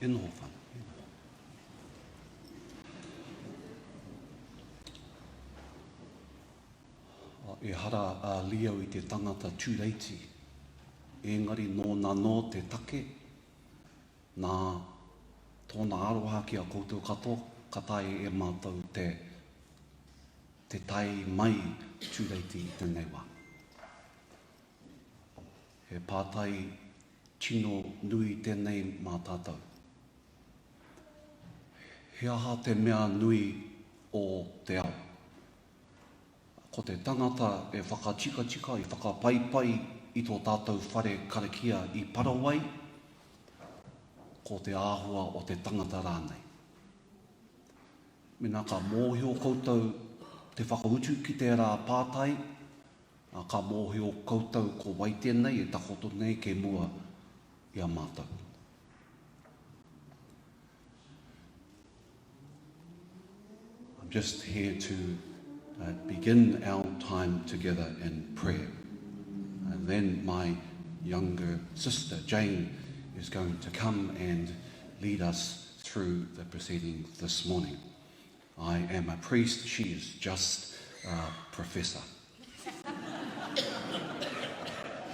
E noho whanu. E hara a Leo I te tangata tūreiti. Engari nō te take, nā tōna aroha ki a koutou kato, katai e mātou te tai mai tūreiti I tēnei wā. He pātai tino nui tēnei mā tātou. He aha te mea nui o te ao. Ko te tangata e whakatika, I whakapaipai I tō tātou whare karakia I Parawai, ko te āhua o te tangata rānei. Mena ka mōhio koutou te whakautu ki te rā pātai, ka mōhio koutou ko wai tēnei e takoto nei ke mua I a mātou. I'm just here to begin our time together in prayer. And then my younger sister, Jane, is going to come and lead us through the proceedings this morning. I am a priest, she is just a professor.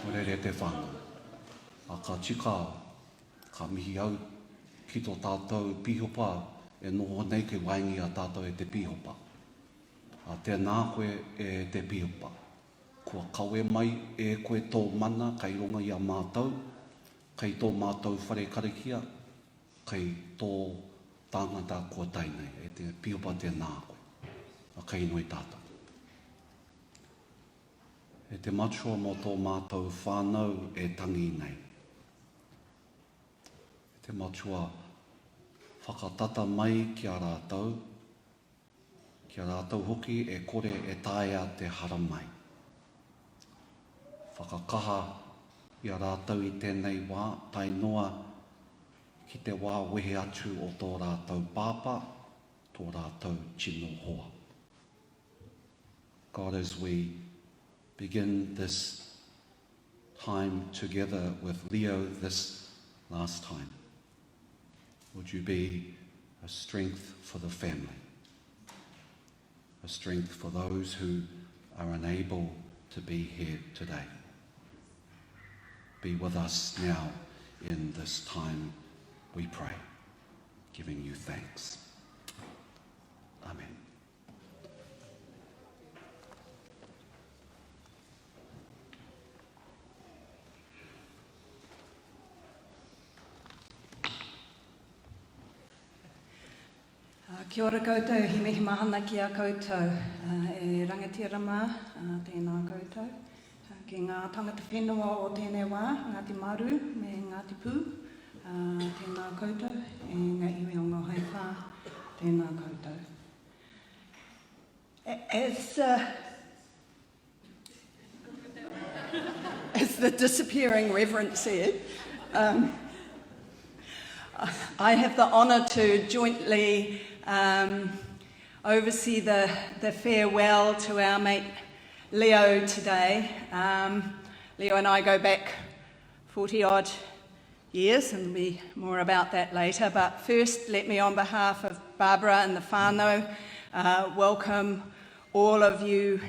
Morere te whānau. A ka tika, ka mihi au ki tō tātou pihopa, e noho nei ke waingi a tātou e te pihopa. A tēnā koe e te pihopa. Kua kawe mai e koe tō mana kai ronga I a mātou, kai tō mātou whare karakia, kai tō tāngata kua tainei, e te pihopa tēnā koe. A kai noi tātou. E te matua mo tō mātou whānau e tangi nei. E te matua whakatata mai ki a rātou, ki a rātou hoki e kore e tāia te hara mai. Whakakaha I a rātou I tēnei wā, tai noa ki te wā wehe atu o tō rātou pāpa, tō rātou tino hoa. God, as we begin this time together with Leo this last time, would you be a strength for the family, a strength for those who are unable to be here today. Be with us now in this time, we pray, giving you thanks. Amen. Kia ora koutou, he mihi mahana ki a koutou. E rangatira mā, tēnā koutou. Ki ngā tangata whenua o tēnei wā, Ngāti Maru me Ngāti Pū, tēnā koutou, e ngā iwi o ngā haipā, tēnā koutou. As the disappearing Reverend said, I have the honour to jointly oversee the farewell to our mate Leo today. Leo and I go back 40-odd years, and there'll be more about that later. But first, let me, on behalf of Barbara and the whānau, welcome all of you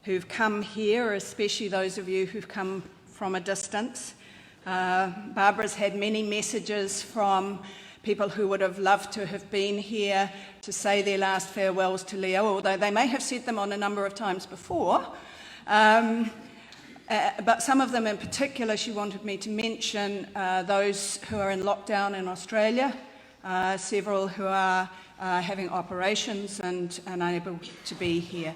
who've come here, especially those of you who've come from a distance. Barbara's had many messages from people who would have loved to have been here to say their last farewells to Leo, although they may have said them on a number of times before. But some of them in particular, she wanted me to mention those who are in lockdown in Australia, several who are having operations and unable to be here.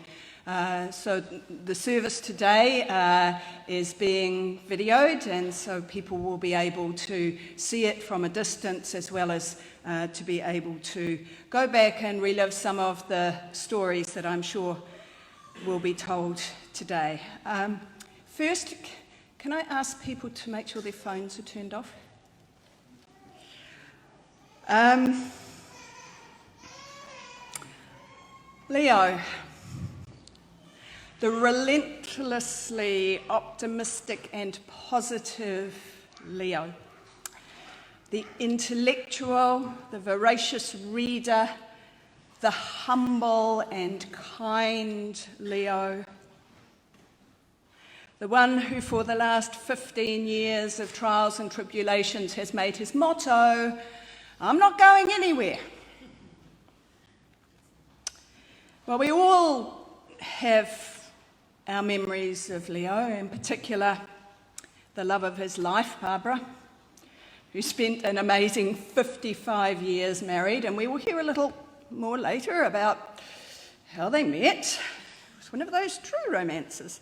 So the service today is being videoed, and so people will be able to see it from a distance, as well as to be able to go back and relive some of the stories that I'm sure will be told today. First, can I ask people to make sure their phones are turned off? Leo. The relentlessly optimistic and positive Leo. the intellectual, the voracious reader, the humble and kind Leo, the one who for the last 15 years of trials and tribulations has made his motto, "I'm not going anywhere." Well, we all have our memories of Leo, in particular the love of his life, Barbara, who spent an amazing 55 years married, and we will hear a little more later about how they met. It was one of those true romances.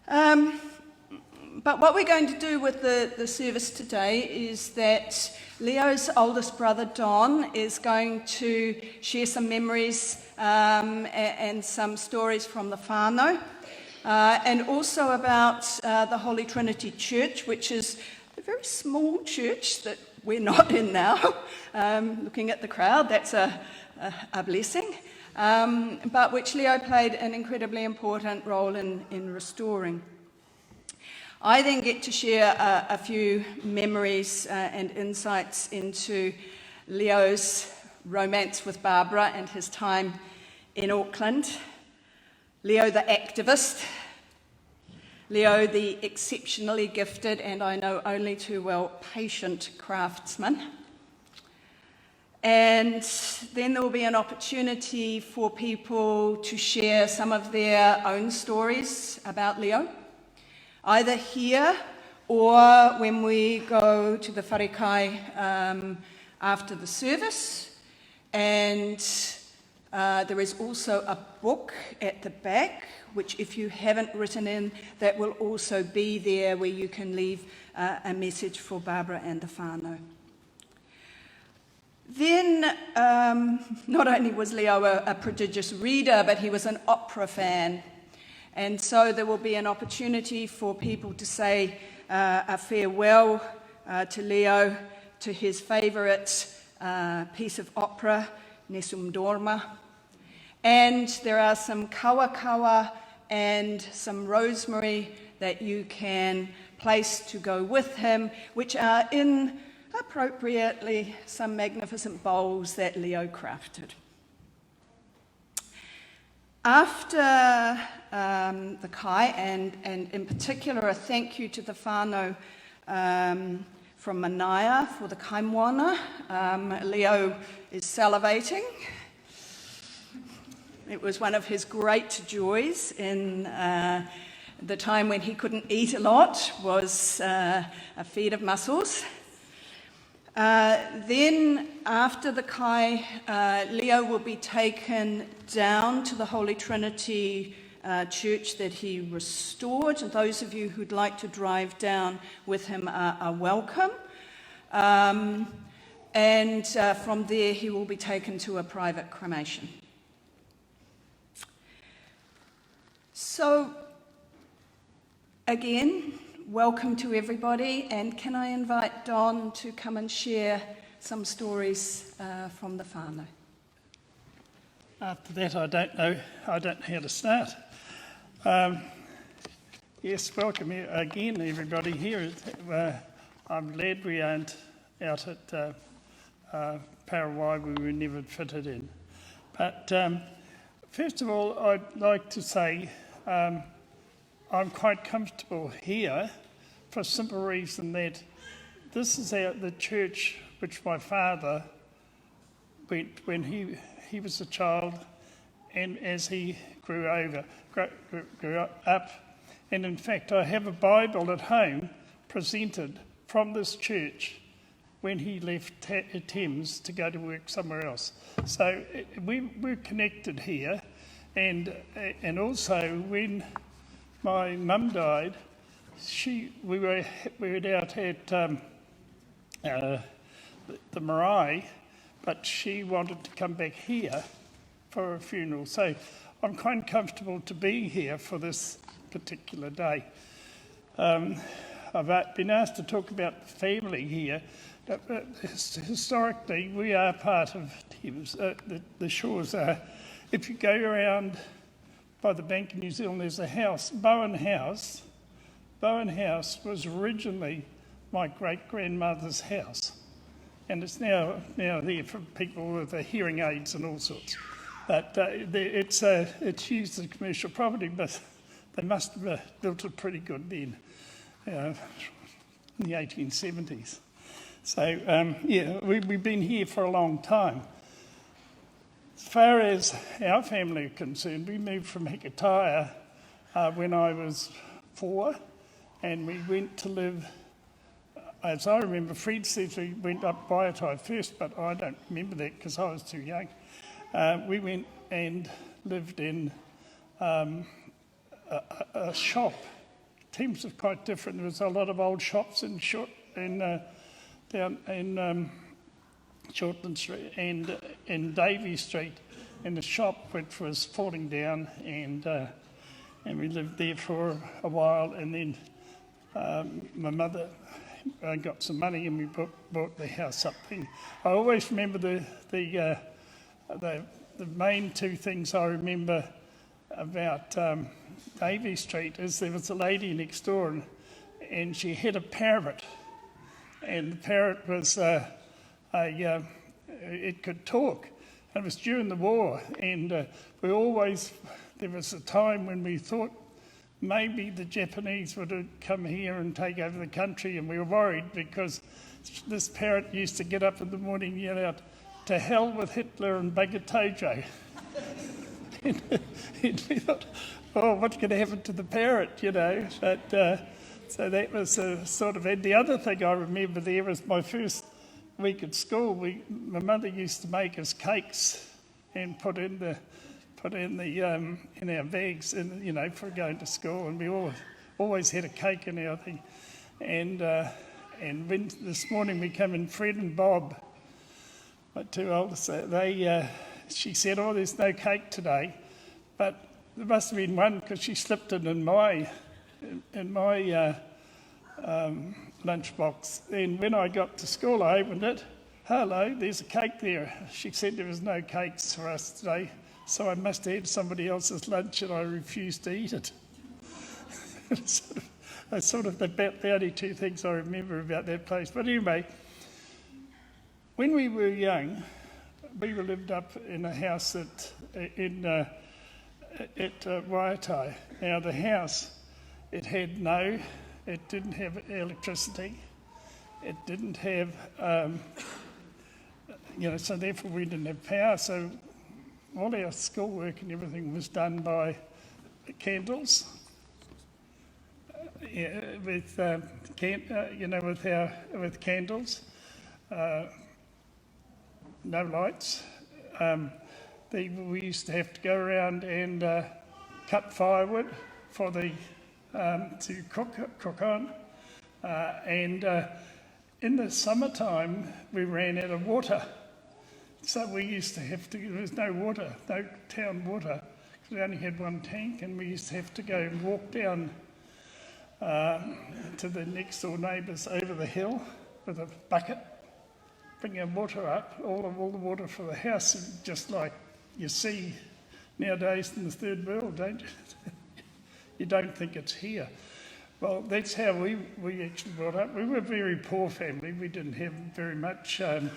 But what we're going to do with the service today is that Leo's oldest brother, Don, is going to share some memories and some stories from the whānau, and also about the Holy Trinity Church, which is a very small church that we're not in now. Looking at the crowd, that's a blessing, but which Leo played an incredibly important role in restoring. I then get to share a few memories and insights into Leo's romance with Barbara and his time in Auckland, Leo the activist, Leo the exceptionally gifted and I know only too well patient craftsman. And then there will be an opportunity for people to share some of their own stories about Leo, either here or when we go to the wharekai after the service. And there is also a book at the back, which if you haven't written in, that will also be there where you can leave a message for Barbara and the whānau. Then, not only was Leo a prodigious reader, but he was an opera fan. And so there will be an opportunity for people to say a farewell to Leo, to his favourite piece of opera, Nessun Dorma. And there are some kawa and some rosemary that you can place to go with him, which are in, appropriately, some magnificent bowls that Leo crafted. After the kai, and in particular a thank you to the whānau from Manaia for the kaimoana. Leo is salivating. It was one of his great joys in the time when he couldn't eat a lot, was a feed of mussels. Then, after the kai, Leo will be taken down to the Holy Trinity Church that he restored. And those of you who'd like to drive down with him are welcome. And from there, he will be taken to a private cremation. So, again, welcome to everybody, and can I invite Don to come and share some stories from the whānau? After that, I don't know how to start. Yes, welcome again, everybody here. I'm glad we aren't out at Paraguay where we never fitted in. But first of all, I'd like to say I'm quite comfortable here for a simple reason that this is the church which my father went when he was a child, and as he grew up. And in fact, I have a Bible at home presented from this church when he left Thames to go to work somewhere else. So we're connected here, and also when my mum died, we were out at the marae, but she wanted to come back here for a funeral. So I'm quite comfortable to be here for this particular day. I've been asked to talk about the family here. Historically, we are part of Thames. The shores are. If you go around by the Bank of New Zealand, there's a house, Bowen House. Bowen House was originally my great-grandmother's house. And it's now there for people with hearing aids and all sorts. But it's used as commercial property, but they must have built it pretty good then, in the 1870s. So, we've been here for a long time. As far as our family are concerned, we moved from Hikataya when I was 4, and we went to live, as I remember, Fred says we went up Baiatai first, but I don't remember that because I was too young. We went and lived in a shop. Thames was quite different. There was a lot of old shops down in Shortland Street and in Davy Street, and the shop which was falling down, and we lived there for a while, and then my mother got some money and we bought the house up there. I always remember the main two things I remember about Davy Street is there was a lady next door, and she had a parrot, and the parrot was it could talk. And it was during the war, and there was a time when we thought maybe the Japanese would come here and take over the country, and we were worried because this parrot used to get up in the morning and yell out, "To hell with Hitler and Bagatojo." and we thought, oh, what's going to happen to the parrot, But so that was sort of. And the other thing I remember there was my first week at school. My mother used to make us cakes and put in our bags, for going to school. And we always had a cake in our thing. And when this morning we come in, Fred and Bob, my two oldest, she said, "Oh, there's no cake today," but there must have been one because she slipped it in my lunchbox. And when I got to school, I opened it. "Hello, there's a cake there." She said there was no cakes for us today, so I must have had somebody else's lunch, and I refused to eat it. That's sort of about the only two things I remember about that place. But anyway, when we were young, we lived up in a house at Waiatai. Now the house, it didn't have electricity. It didn't have, so therefore we didn't have power. So all our schoolwork and everything was done by candles. With candles. No lights. We used to have to go around and cut firewood for to cook on. And in the summertime, we ran out of water. So we used to there was no water, no town water, because we only had one tank, and we used to have to go and walk down to the next door neighbours over the hill with a bucket, bring our water up, all the water for the house, just like you see nowadays in the third world, don't you? You don't think it's here. Well, that's how we actually brought up. We were a very poor family. We didn't have very much, but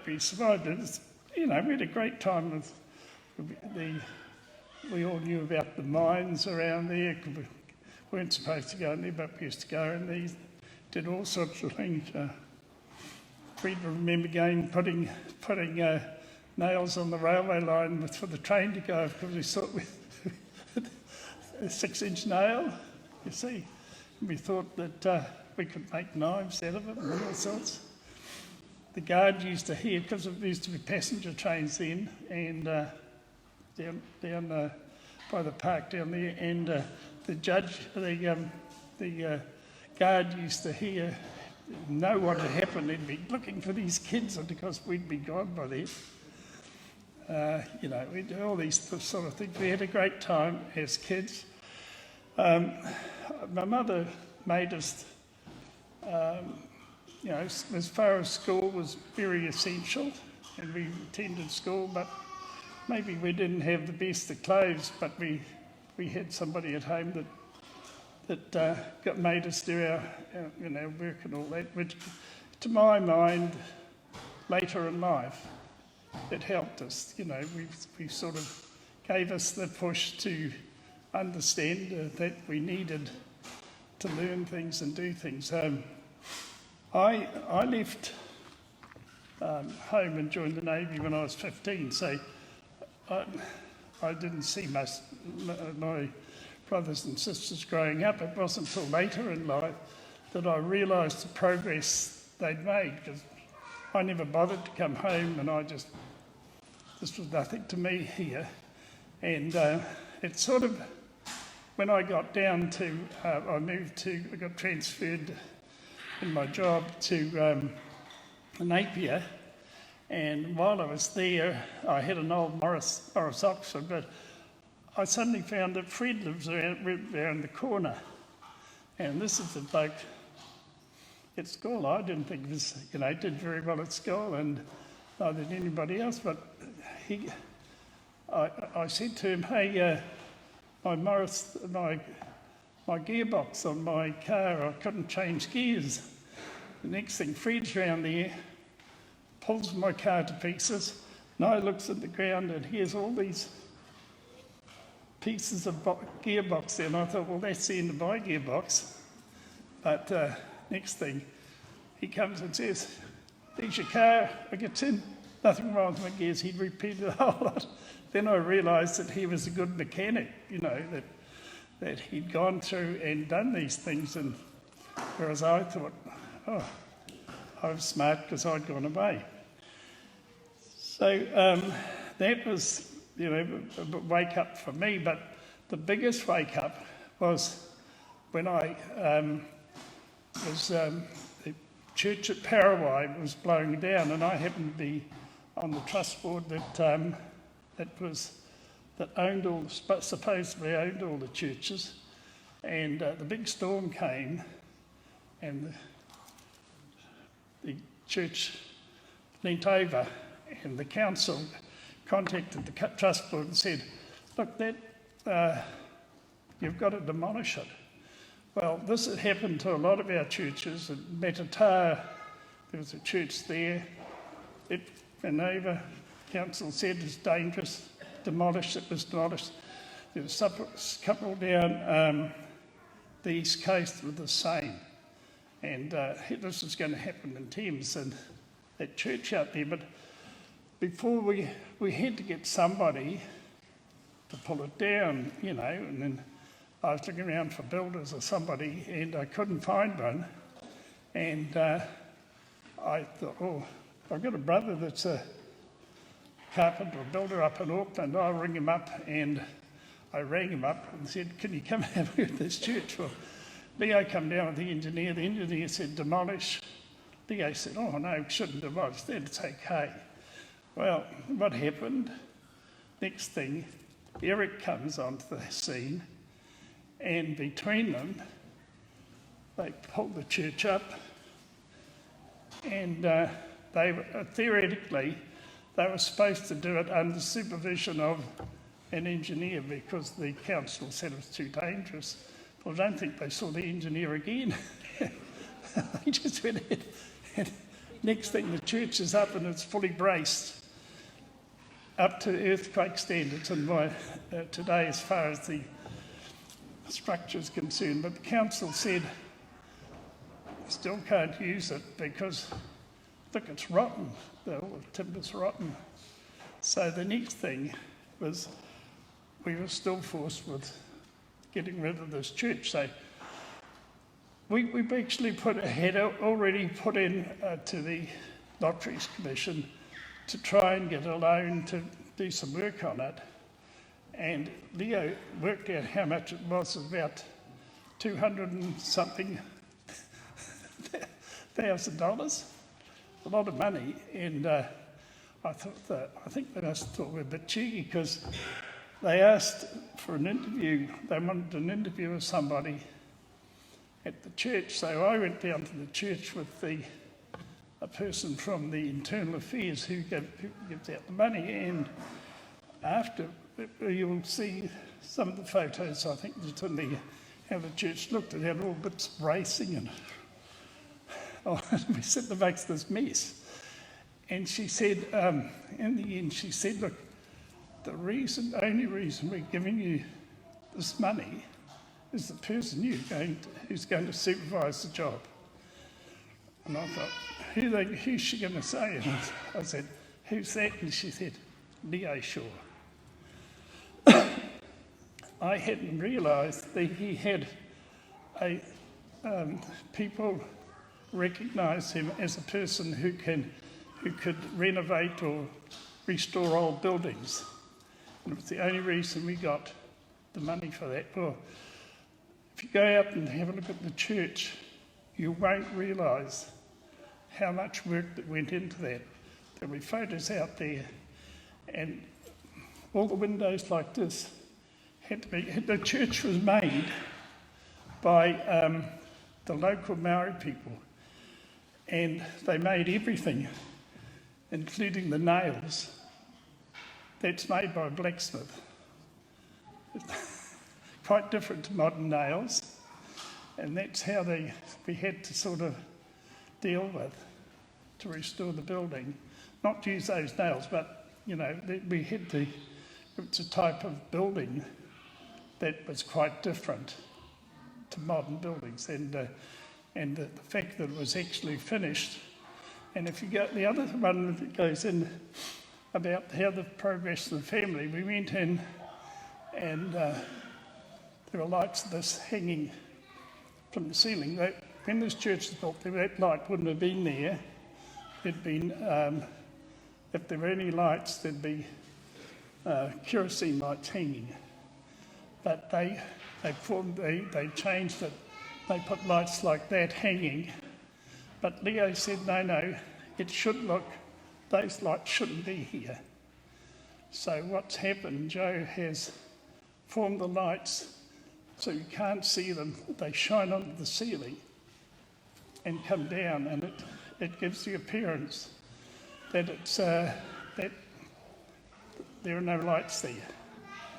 we survived it. We had a great time with we all knew about the mines around there. We weren't supposed to go in there, but we used to go, and they did all sorts of things. Fred remember putting nails on the railway line for the train to go, because we thought with a 6-inch nail, you see. We thought that we could make knives out of it and all sorts. The guard used to hear, because there used to be passenger trains then, and down by the park down there, and the guard used to know what had happened. They'd be looking for these kids, and because we'd be gone by then. We did all these sort of things. We had a great time as kids. My mother made us, as far as school was very essential, and we attended school, but maybe we didn't have the best of clothes, but we had somebody at home that that made us do our work and all that, which, to my mind, later in life, it helped us. We sort of gave us the push to understand that we needed to learn things and do things. I left home and joined the Navy when I was 15, so I didn't see my brothers and sisters growing up. It wasn't until later in life that I realised the progress they'd made, because I never bothered to come home, and this was nothing to me here. And it sort of, when I got down to, I got transferred in my job to Napier, and while I was there, I had an old Morris Oxford, but I suddenly found that Fred lives around the corner, and this is the bloke at school. I didn't think this, did very well at school, and neither did anybody else, but I said to him, hey, my gearbox on my car, I couldn't change gears. The next thing, Fred's round there, pulls my car to pieces, and I looks at the ground, and here's all these pieces of gearbox there, and I thought, well, that's the end of my gearbox. But next thing, he comes and says, there's your car. I get in, nothing wrong with my gears. He'd repeated the whole lot. Then I realised that he was a good mechanic, that he'd gone through and done these things, and whereas I thought, oh, I was smart because I'd gone away. So that was, a wake up for me, but the biggest wake up was when I the church at Paraguay was blowing down, and I happened to be on the trust board that supposedly owned all the churches, and the big storm came, and the church leant over, and the council contacted the trust board and said, look, you've got to demolish it. Well, this had happened to a lot of our churches. At Matatā, there was a church there. It went over. Council said it's dangerous. Demolished. It was demolished. There was a couple down the east coast with the same. And this was going to happen in Thames and that church out there. But before we had to get somebody to pull it down, and then I was looking around for builders or somebody, and I couldn't find one. And I thought, oh, I've got a brother that's a carpenter or builder up in Auckland. I'll ring him up. And I rang him up and said, can you come have a look at this church? Well, Leo come down with the engineer. The engineer said, demolish. Leo said, oh, no, shouldn't demolish. That's okay. Well, what happened? Next thing, Eric comes onto the scene, and between them, they pulled the church up, and theoretically, they were supposed to do it under supervision of an engineer because the council said it was too dangerous. Well, I don't think they saw the engineer again. They just went ahead, and next thing, the church is up and it's fully braced up to earthquake standards today as far as the structure is concerned. But the council said, still can't use it because, look, it's rotten. The timber's rotten. So the next thing was we were still forced with getting rid of this church. So we've actually had already put in to the Lotteries Commission to try and get a loan to do some work on it. And Leo worked out how much it was, about $200 and something $1,000. A lot of money. And I think they must have thought we were a bit cheeky because they asked for an interview. They wanted an interview with somebody at the church. So I went down to the church with a person from the Internal Affairs who gives out the money, and after you'll see some of the photos, I think it's in the how the church looked. It had all bits of racing and we said that makes this mess. And she said, in the end, she said, look, the only reason we're giving you this money is the person who's going to supervise the job. And I thought, who's she going to say? And I said, who's that? And she said, Leo Shaw. I hadn't realised that he had people recognise him as a person who could renovate or restore old buildings. And it was the only reason we got the money for that. Well, if you go out and have a look at the church, you won't realise how much work that went into that. There'll be photos out there, and all the windows like this had to be. The church was made by the local Maori people, and they made everything, including the nails. That's made by a blacksmith. Quite different to modern nails, and that's how we had to sort of deal with to restore the building. Not use those nails, but we had to. It's a type of building that was quite different to modern buildings, and the fact that it was actually finished. And if you get the other one that goes in about how the progress of the family, we went in and there were lights of this hanging from the ceiling. When this church was built, that light wouldn't have been there. It'd been, if there were any lights, there'd be kerosene lights hanging. But they changed it. They put lights like that hanging. But Leo said, no, it should look, those lights shouldn't be here. So what's happened, Joe has formed the lights so you can't see them. They shine onto the ceiling and come down, and it gives the appearance that that there are no lights there,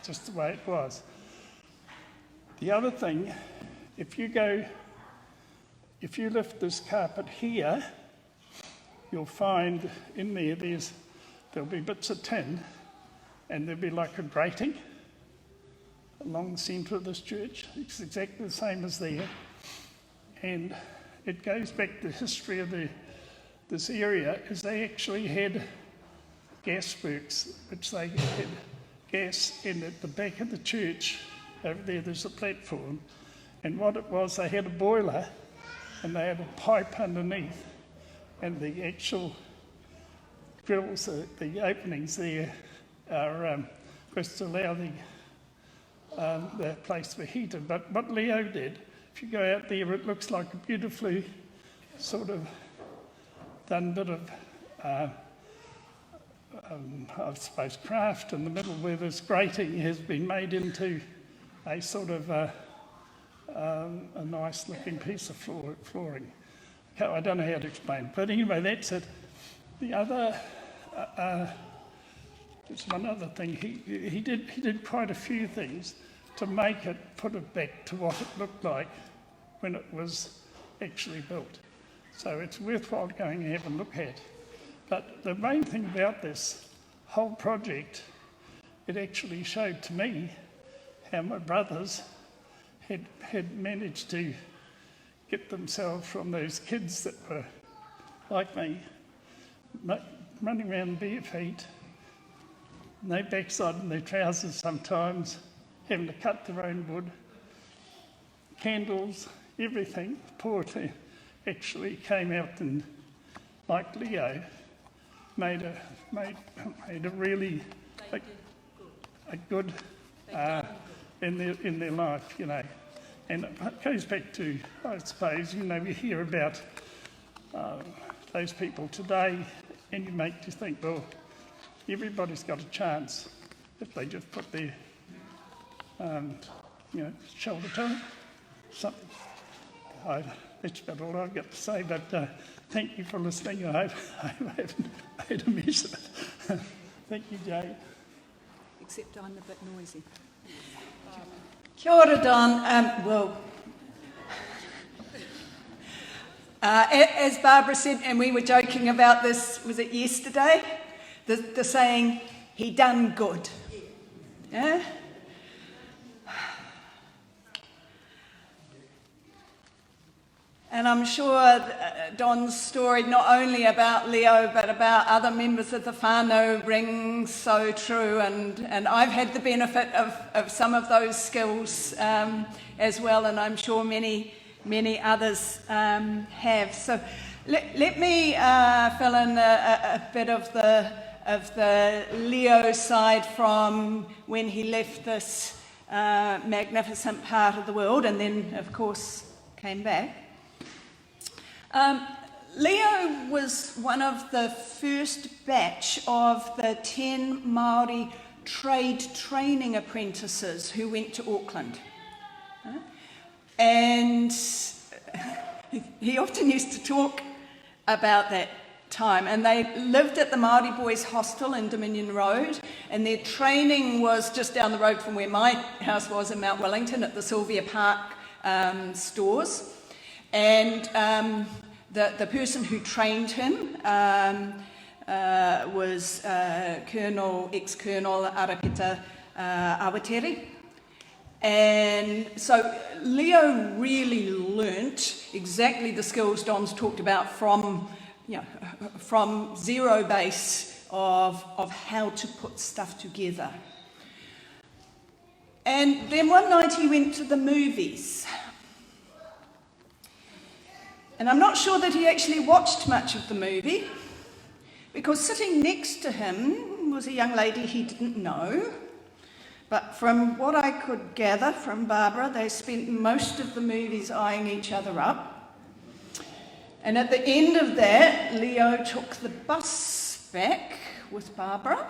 just the way it was. The other thing, if you lift this carpet here, you'll find in there'll be bits of tin, and there'll be like a grating along the centre of this church. It's exactly the same as there, and it goes back to the history of this area, as they actually had gas works, which they had gas in at the back of the church. Over there's a platform, and what it was, they had a boiler and they had a pipe underneath, and the actual grills, the openings there are supposed to allow the place to be heated. But what Leo did, if you go out there, it looks like a beautifully sort of done bit of I suppose craft in the middle, where this grating has been made into a sort of a nice looking piece of flooring. I don't know how to explain it, but anyway, that's it. The other, there's one other thing. He did quite a few things to make it, put it back to what it looked like when it was actually built. So it's worthwhile going and have a look at. But the main thing about this whole project, it actually showed to me how my brothers had managed to get themselves from those kids that were like me, running around bare feet, no backside in their trousers sometimes, having to cut their own wood, candles, everything. Poor thing actually came out and, like Leo, made a really a good in their life, And it goes back to, I suppose, we hear about those people today, and you make you think, well, everybody's got a chance if they just put their shoulder to it. Something. That's about all I've got to say, but thank you for listening. I haven't made a mess of it. Thank you, Jay. Except I'm a bit noisy. Kia ora, Don. As Barbara said, and we were joking about this, was it yesterday? The saying, he done good. Yeah? And I'm sure Don's story, not only about Leo, but about other members of the whānau, rings so true. And I've had the benefit of some of those skills as well, and I'm sure many others have. So let me fill in a bit of the Leo side from when he left this magnificent part of the world, and then, of course, came back. Leo was one of the first batch of the 10 Māori trade training apprentices who went to Auckland. And he often used to talk about that time. And they lived at the Māori Boys Hostel in Dominion Road, and their training was just down the road from where my house was in Mount Wellington at the Sylvia Park stores. And the person who trained him was ex-Colonel Arapita Awateri. And so Leo really learnt exactly the skills Don's talked about from zero base of how to put stuff together. And then one night he went to the movies. And I'm not sure that he actually watched much of the movie, because sitting next to him was a young lady he didn't know. But from what I could gather from Barbara, they spent most of the movies eyeing each other up. And at the end of that, Leo took the bus back with Barbara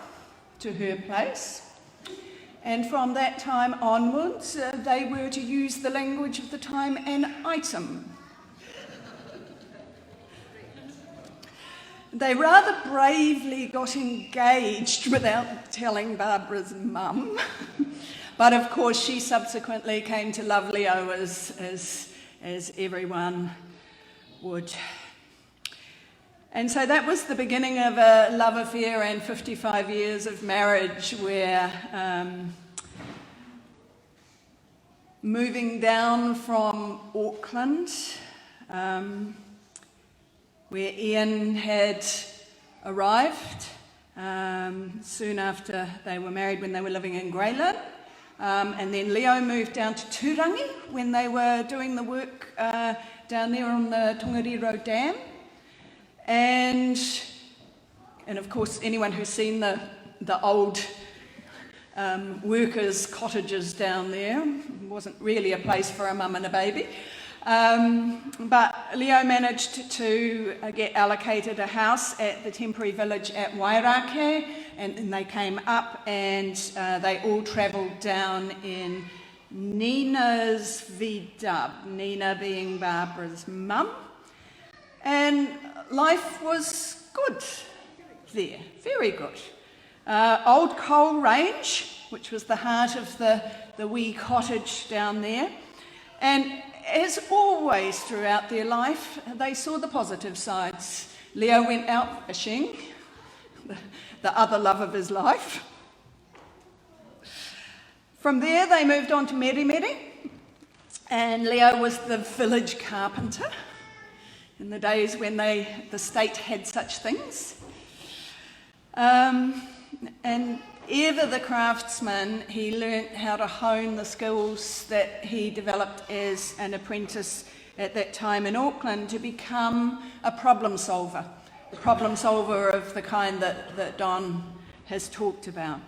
to her place. And from that time onwards, they were to use the language of the time, an item. They rather bravely got engaged without telling Barbara's mum. But of course, she subsequently came to love Leo as everyone would. And so that was the beginning of a love affair and 55 years of marriage, where moving down from Auckland, where Ian had arrived soon after they were married, when they were living in Greyland. And then Leo moved down to Turangi when they were doing the work down there on the Tongariro Dam. And of course, anyone who's seen the old workers' cottages down there, wasn't really a place for a mum and a baby. But Leo managed to get allocated a house at the temporary village at Wairake, and they came up and they all travelled down in Nina's VW, Nina being Barbara's mum. And life was good there, very good. Old Coal Range, which was the heart of the wee cottage down there. And as always throughout their life, they saw the positive sides. Leo went out fishing, the other love of his life. From there, they moved on to Merimeri, and Leo was the village carpenter in the days when the state had such things. And ever the craftsman, he learnt how to hone the skills that he developed as an apprentice at that time in Auckland to become a problem solver of the kind that Don has talked about.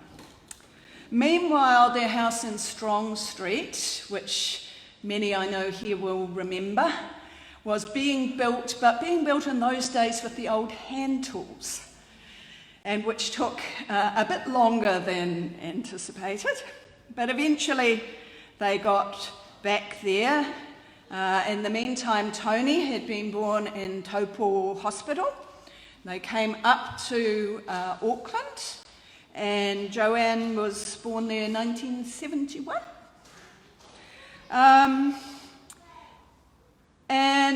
Meanwhile, their house in Strong Street, which many I know here will remember, was being built, but being built in those days with the old hand tools, and which took a bit longer than anticipated. But eventually they got back there. In the meantime, Tony had been born in Taupo Hospital. They came up to Auckland, and Joanne was born there in 1971. And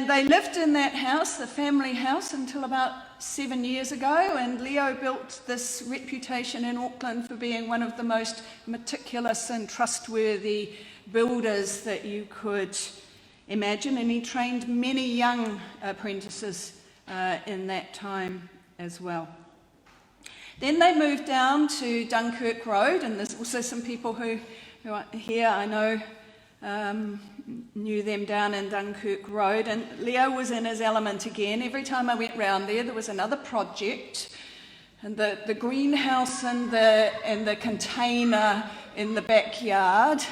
they lived in that house, the family house, until about 7 years ago, and Leo built this reputation in Auckland for being one of the most meticulous and trustworthy builders that you could imagine, and he trained many young apprentices in that time as well. Then they moved down to Dunkirk Road, and there's also some people who are here, I know, knew them down in Dunkirk Road, and Leo was in his element again. Every time I went round there was another project, and the greenhouse and the container in the backyard,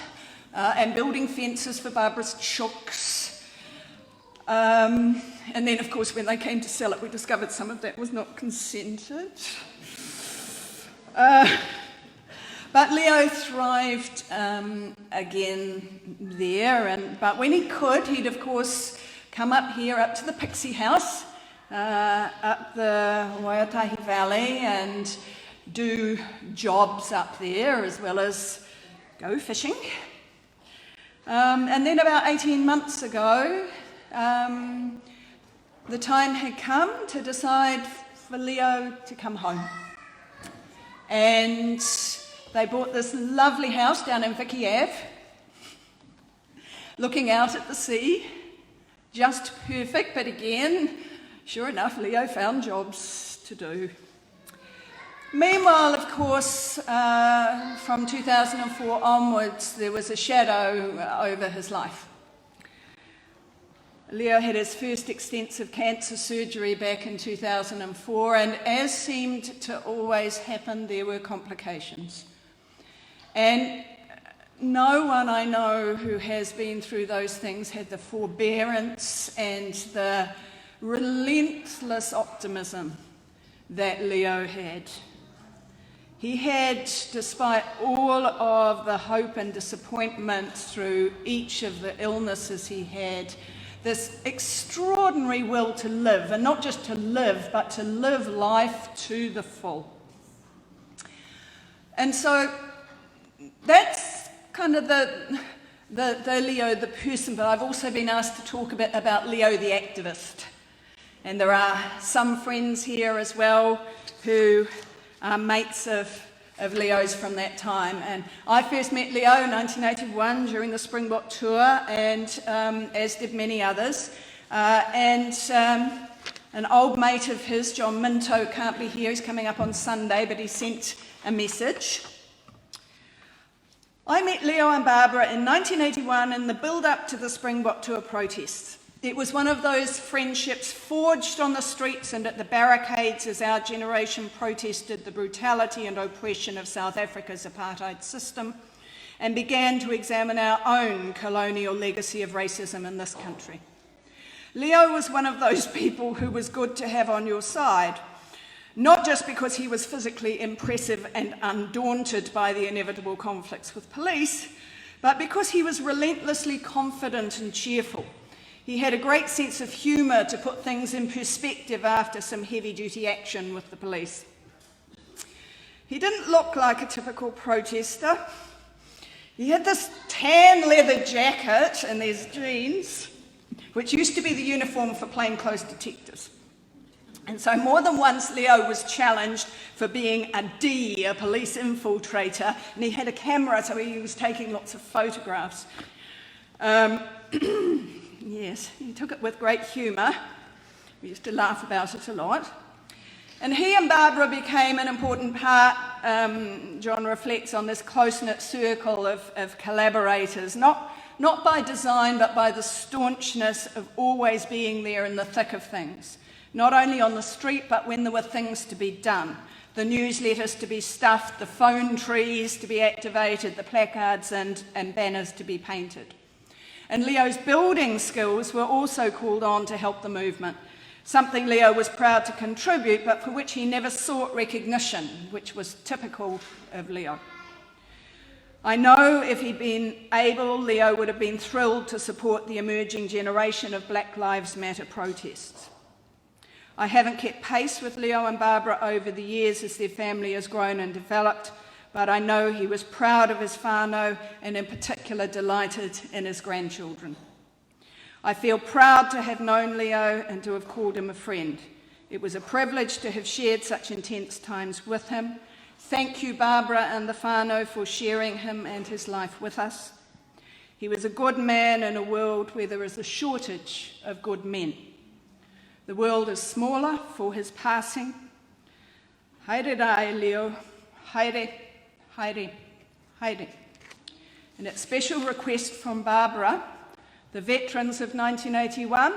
and building fences for Barbara's chooks. And then, of course, when they came to sell it, we discovered some of that was not consented. But Leo thrived again there, but when he could, he'd of course come up here, up to the Pixie House, up the Waiotahi Valley, and do jobs up there, as well as go fishing. And then about 18 months ago, the time had come to decide for Leo to come home. And they bought this lovely house down in Vicky Ave, looking out at the sea, just perfect, but again, sure enough, Leo found jobs to do. Meanwhile, of course, from 2004 onwards, there was a shadow over his life. Leo had his first extensive cancer surgery back in 2004, and as seemed to always happen, there were complications. And no one I know who has been through those things had the forbearance and the relentless optimism that Leo had. He had, despite all of the hope and disappointment through each of the illnesses he had, this extraordinary will to live, and not just to live, but to live life to the full. And so that's kind of the Leo, the person, but I've also been asked to talk a bit about Leo the activist. And there are some friends here as well who are mates of Leo's from that time. And I first met Leo in 1981 during the Springbok tour, and as did many others. And an old mate of his, John Minto, can't be here. He's coming up on Sunday, but he sent a message. I met Leo and Barbara in 1981 in the build-up to the Springbok tour protests. It was one of those friendships forged on the streets and at the barricades as our generation protested the brutality and oppression of South Africa's apartheid system and began to examine our own colonial legacy of racism in this country. Leo was one of those people who was good to have on your side, not just because he was physically impressive and undaunted by the inevitable conflicts with police, but because he was relentlessly confident and cheerful. He had a great sense of humour to put things in perspective after some heavy-duty action with the police. He didn't look like a typical protester. He had this tan leather jacket and these jeans, which used to be the uniform for plainclothes detectives. And so more than once Leo was challenged for being a police infiltrator, and he had a camera, so he was taking lots of photographs. Yes, he took it with great humour. We used to laugh about it a lot. And he and Barbara became an important part, John reflects on this close-knit circle of collaborators, not by design, but by the staunchness of always being there in the thick of things. Not only on the street, but when there were things to be done. The newsletters to be stuffed, the phone trees to be activated, the placards and banners to be painted. And Leo's building skills were also called on to help the movement, something Leo was proud to contribute, but for which he never sought recognition, which was typical of Leo. I know if he'd been able, Leo would have been thrilled to support the emerging generation of Black Lives Matter protests. I haven't kept pace with Leo and Barbara over the years as their family has grown and developed. but I know he was proud of his whānau and in particular delighted in his grandchildren. I feel proud to have known Leo and to have called him a friend. It was a privilege to have shared such intense times with him. Thank you, Barbara and the whānau, for sharing him and his life with us. He was a good man in a world where there is a shortage of good men. The world is smaller for his passing. Haere rai, Leo. Haere, haere, haere. And at special request from Barbara, the veterans of 1981,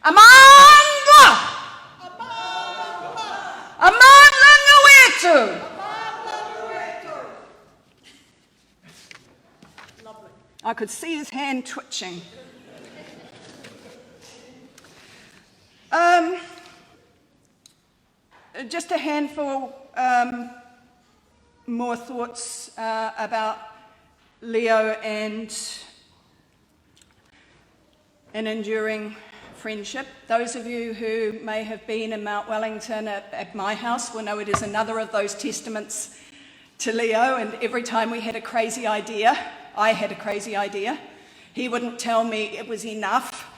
Amanda! Amanda Nuetu! Lovely. I could see his hand twitching. Just a handful more thoughts about Leo and an enduring friendship. Those of you who may have been in Mount Wellington at my house will know it is another of those testaments to Leo, and every time we had a crazy idea, I had a crazy idea, he wouldn't tell me it was enough.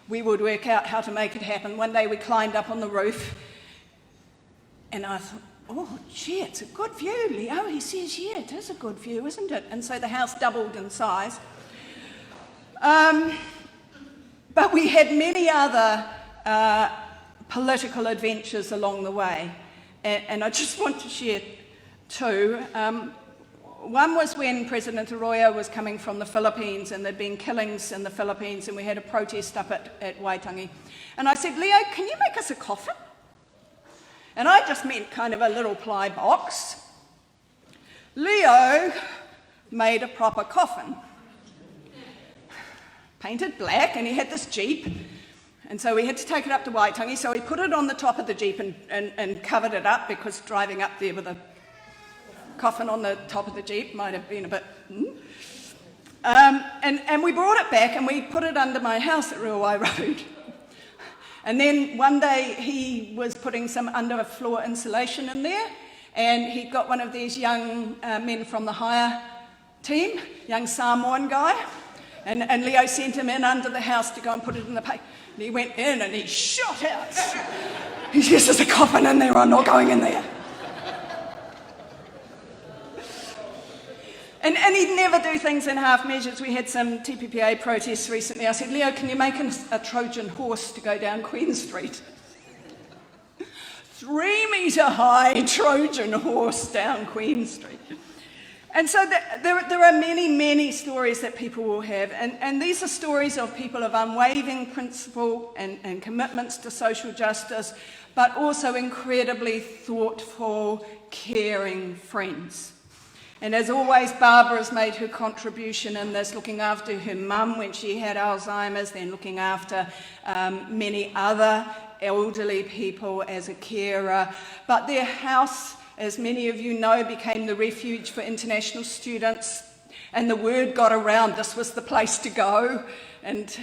We would work out how to make it happen. One day we climbed up on the roof and I thought, oh, gee, it's a good view, Leo. He says, yeah, it is a good view, isn't it? And so the house doubled in size. But we had many other political adventures along the way. And I just want to share two. One was when President Arroyo was coming from the Philippines, and there'd been killings in the Philippines, and we had a protest up at Waitangi. And I said, Leo, can you make us a coffin? And I just meant kind of a little ply box. Leo made a proper coffin. Painted black, and he had this Jeep. And so we had to take it up to Waitangi, so we put it on the top of the Jeep and covered it up, because driving up there with a coffin on the top of the Jeep might have been a bit... And we brought it back and we put it under my house at Ruawai Road. And then one day he was putting some underfloor insulation in there, and he got one of these young men from the hire team, young Samoan guy, and Leo sent him in under the house to go and put it in the paper. And he went in and he shot out. He says, there's a coffin in there, I'm not going in there. And he'd never do things in half measures. We had some TPPA protests recently. I said, Leo, can you make a Trojan horse to go down Queen Street? 3-metre high Trojan horse down Queen Street. And so there are many, many stories that people will have. And these are stories of people of unwavering principle and commitments to social justice, but also incredibly thoughtful, caring friends. And as always, Barbara's made her contribution in this, looking after her mum when she had Alzheimer's, then looking after many other elderly people as a carer. But their house, as many of you know, became the refuge for international students, and the word got around this was the place to go. And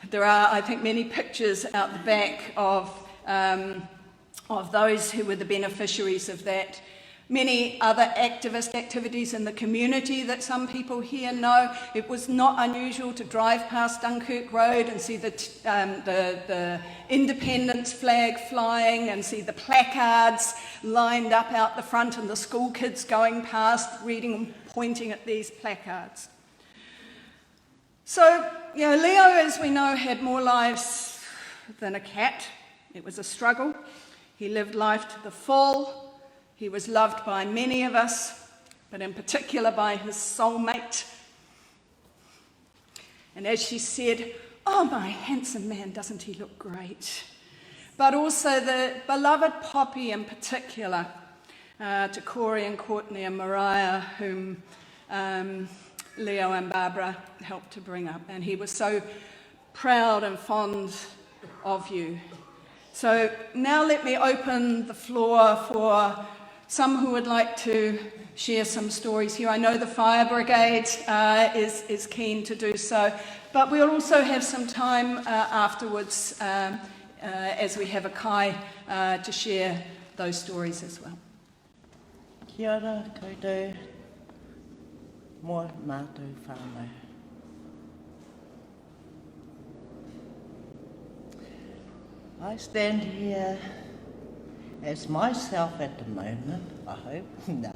there are, I think, many pictures out the back of those who were the beneficiaries of that. Many other activist activities in the community that some people here know. It was not unusual to drive past Dunkirk Road and see the independence flag flying and see the placards lined up out the front and the school kids going past, reading and pointing at these placards. So, Leo, as we know, had more lives than a cat. It was a struggle. He lived life to the full. He was loved by many of us, but in particular by his soulmate. And as she said, oh, my handsome man, doesn't he look great? But also the beloved Poppy in particular, to Corey and Courtney and Mariah, whom Leo and Barbara helped to bring up. And he was so proud and fond of you. So now let me open the floor for some who would like to share some stories here. I know the fire brigade is keen to do so, but we'll also have some time afterwards as we have a kai to share those stories as well. Kia ora koutou, mō mātou whānau. I stand here as myself at the moment, I hope. No.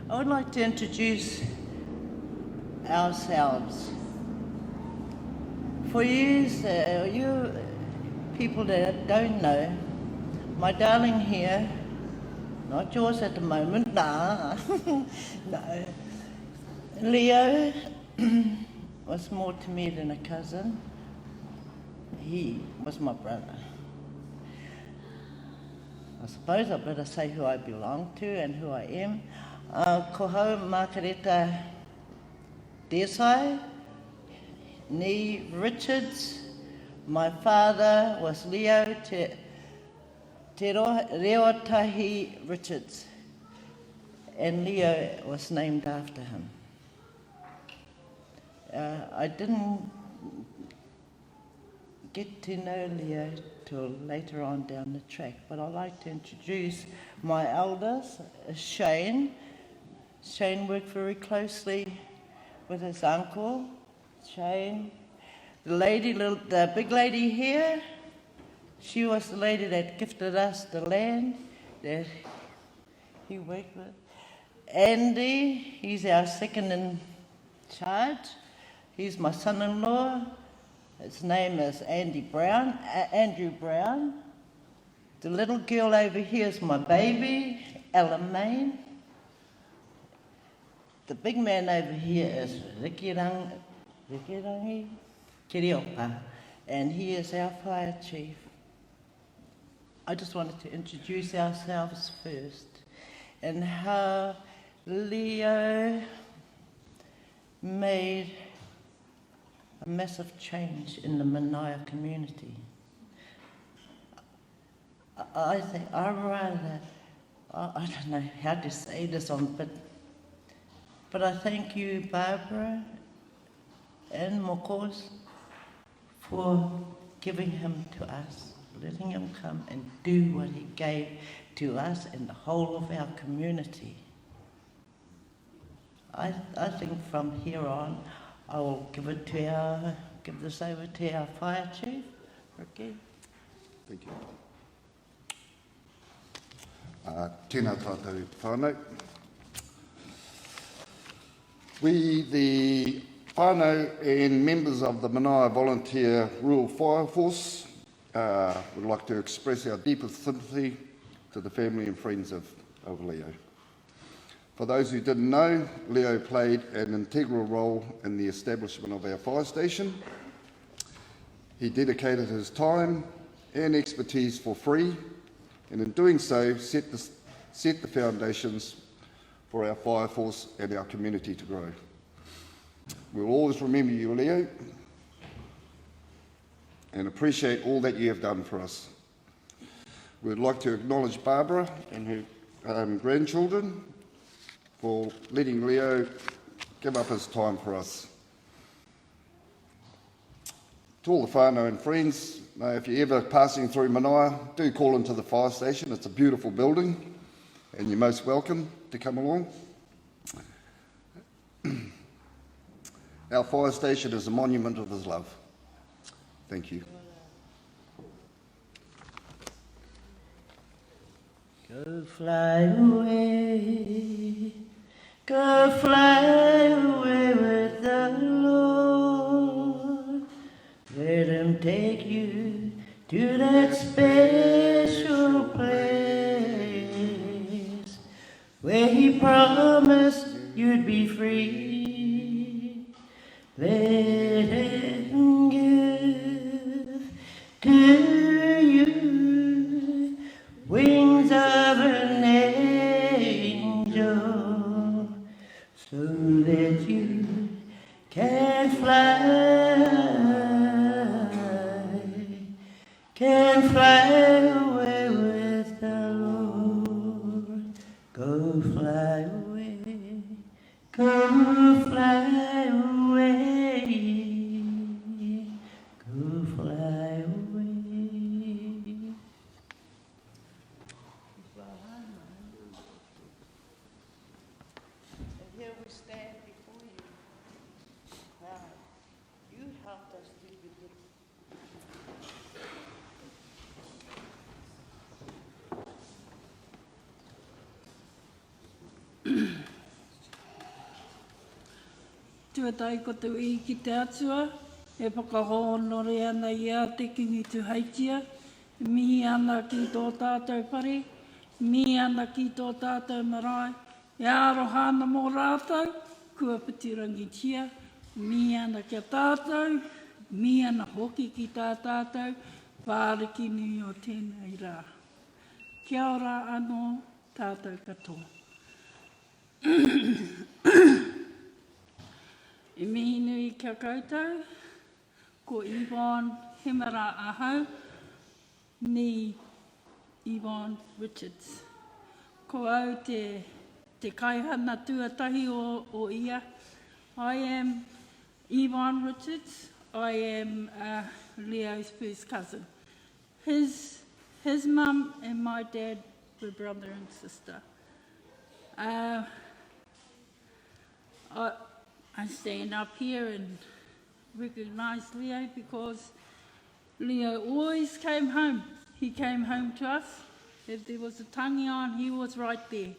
I would like to introduce ourselves. For you people that don't know, my darling here, not yours at the moment, nah, no. Leo was more to me than a cousin. He was my brother. I suppose I better say who I belong to and who I am. Ko hau Makareta Desai, ni Richards. My father was Leo Te Reotahi Richards, and Leo was named after him. I didn't get to know Leo till later on down the track, but I'd like to introduce my elders, Shane. Shane worked very closely with his uncle, Shane. The big lady here, she was the lady that gifted us the land that he worked with. Andy, he's our second in charge. He's my son-in-law. His name is Andrew Brown. The little girl over here is my baby, Ella Main. The big man over here is Rikirangi Kiriopa, and he is our fire chief. I just wanted to introduce ourselves first and how Leo made a massive change in the Manaia community. I don't know how to say this but I thank you, Barbara and Mokos, for giving him to us, letting him come and do what he gave to us and the whole of our community. I think from here on, I will give this over to our fire chief, Ricky. Thank you. Tēnā tātou whānau. We, the whānau and members of the Manaia Volunteer Rural Fire Force, would like to express our deepest sympathy to the family and friends of Leo. For those who didn't know, Leo played an integral role in the establishment of our fire station. He dedicated his time and expertise for free, and in doing so, set the foundations for our fire force and our community to grow. We'll always remember you, Leo, and appreciate all that you have done for us. We'd like to acknowledge Barbara and her grandchildren for letting Leo give up his time for us. To all the whānau and friends, if you're ever passing through Manaia, do call into the fire station. It's a beautiful building, and you're most welcome to come along. Our fire station is a monument of his love. Thank you. Go fly away with the Lord. Let him take you to that special place where he promised you'd be free. Let him give to you wings of an angel, so that you can fly away with the Lord. Go fly away, go fly away, go fly away. Tuatai ko te i ki te atua, e whakahōnore ana i a te kingi tu haitia, mihi ana ki tō tātou pare, mihi ana ki tō tātou marae, e aroha ana mō rātou, kua pitirangi tia, mihi ana kia tātou, mihi ana hoki ki tā tātou, whāriki nui o tēnei rā. Kia ora anō tātou katoa. E mihi nui kia koutou, ko Yvonne Hemera ahau, ni Yvonne Richards. Ko au te kaihana tuatahi o ia. I am Yvonne Richards. I am Leo's first cousin. His mum and my dad were brother and sister. I stand up here and recognise Leo because Leo always came home. He came home to us. If there was a tangi on, he was right there.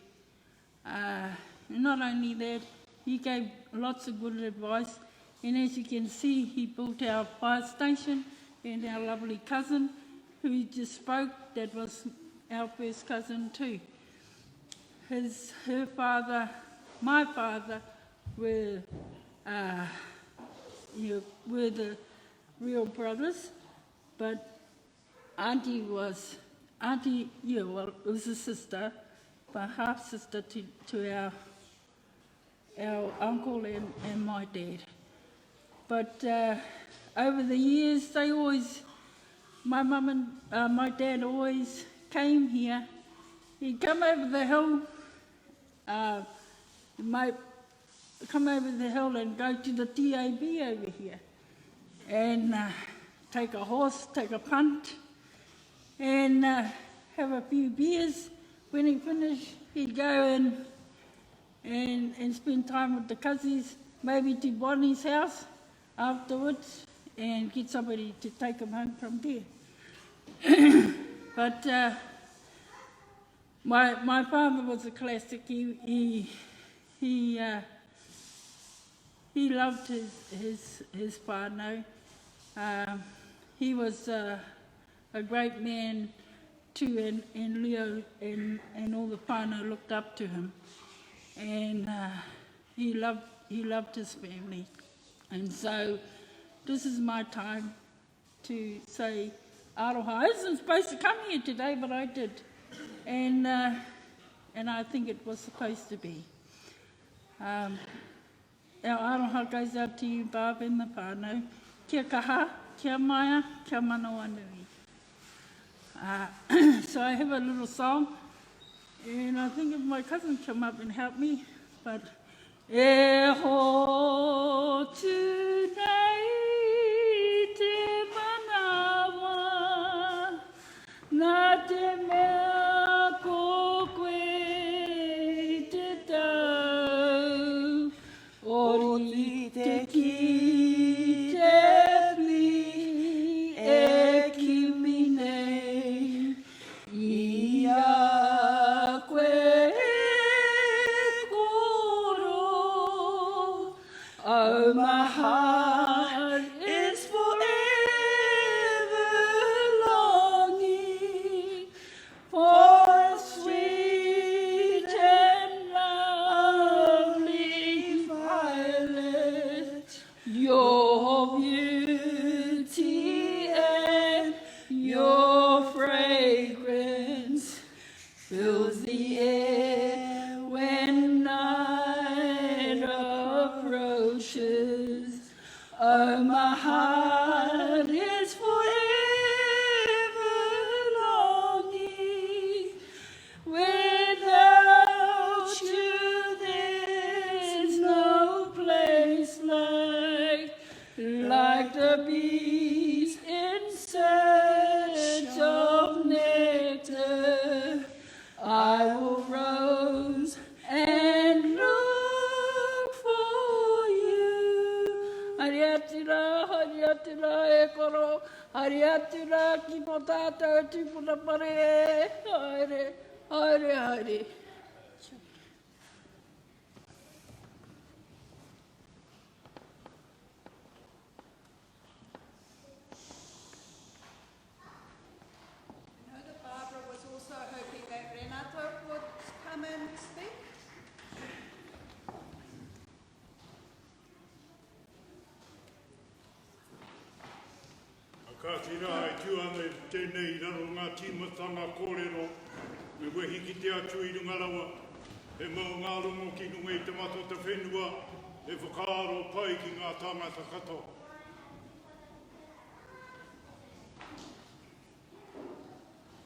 Not only that, he gave lots of good advice. And as you can see, he built our fire station, and our lovely cousin, who just spoke, that was our first cousin too. Her father, my father, were the real brothers, but Auntie was a sister, but half sister to our uncle and my dad. But over the years, my mum and my dad always came here. He'd come over the hill, and go to the TAB over here, and take a horse, take a punt, and have a few beers. When he finished, he'd go and spend time with the cousins, maybe to Bonnie's house afterwards, and get somebody to take him home from there. But my father was a classic. He loved his whānau. He was a great man too, and Leo and all the whānau looked up to him. And he loved his family. And so this is my time to say aroha. I wasn't supposed to come here today, but I did. And I think it was supposed to be. Our aroha goes out to you, Barb, and the whānau. Kia kaha, kia maia, kia manawa nui. So I have a little song, and I think if my cousin come up and help me, but e ho tūnei te manawa, nā te mea ko koe te tau, ori te ki te pli e kimi nei, ia koe koro, oh my heart is forever longing for a sweet and lovely violet, your beauty and your fragrance fills the air when night approaches. Oh, my heart is forever longing. Without you, there's no place like the bees in search of nectar. I will rose and look for you. Hariatira e koro, hariatira ki po tātou tūpuna pare, haere. Ka tira e tuana tēnei raro ngā tīmatanga kōrero, me wehi ki te atu i runga rawa, e mau ngā rongo ki nunga i te mato te whenua, e whakaaro pai ki ngā tāngata katoa.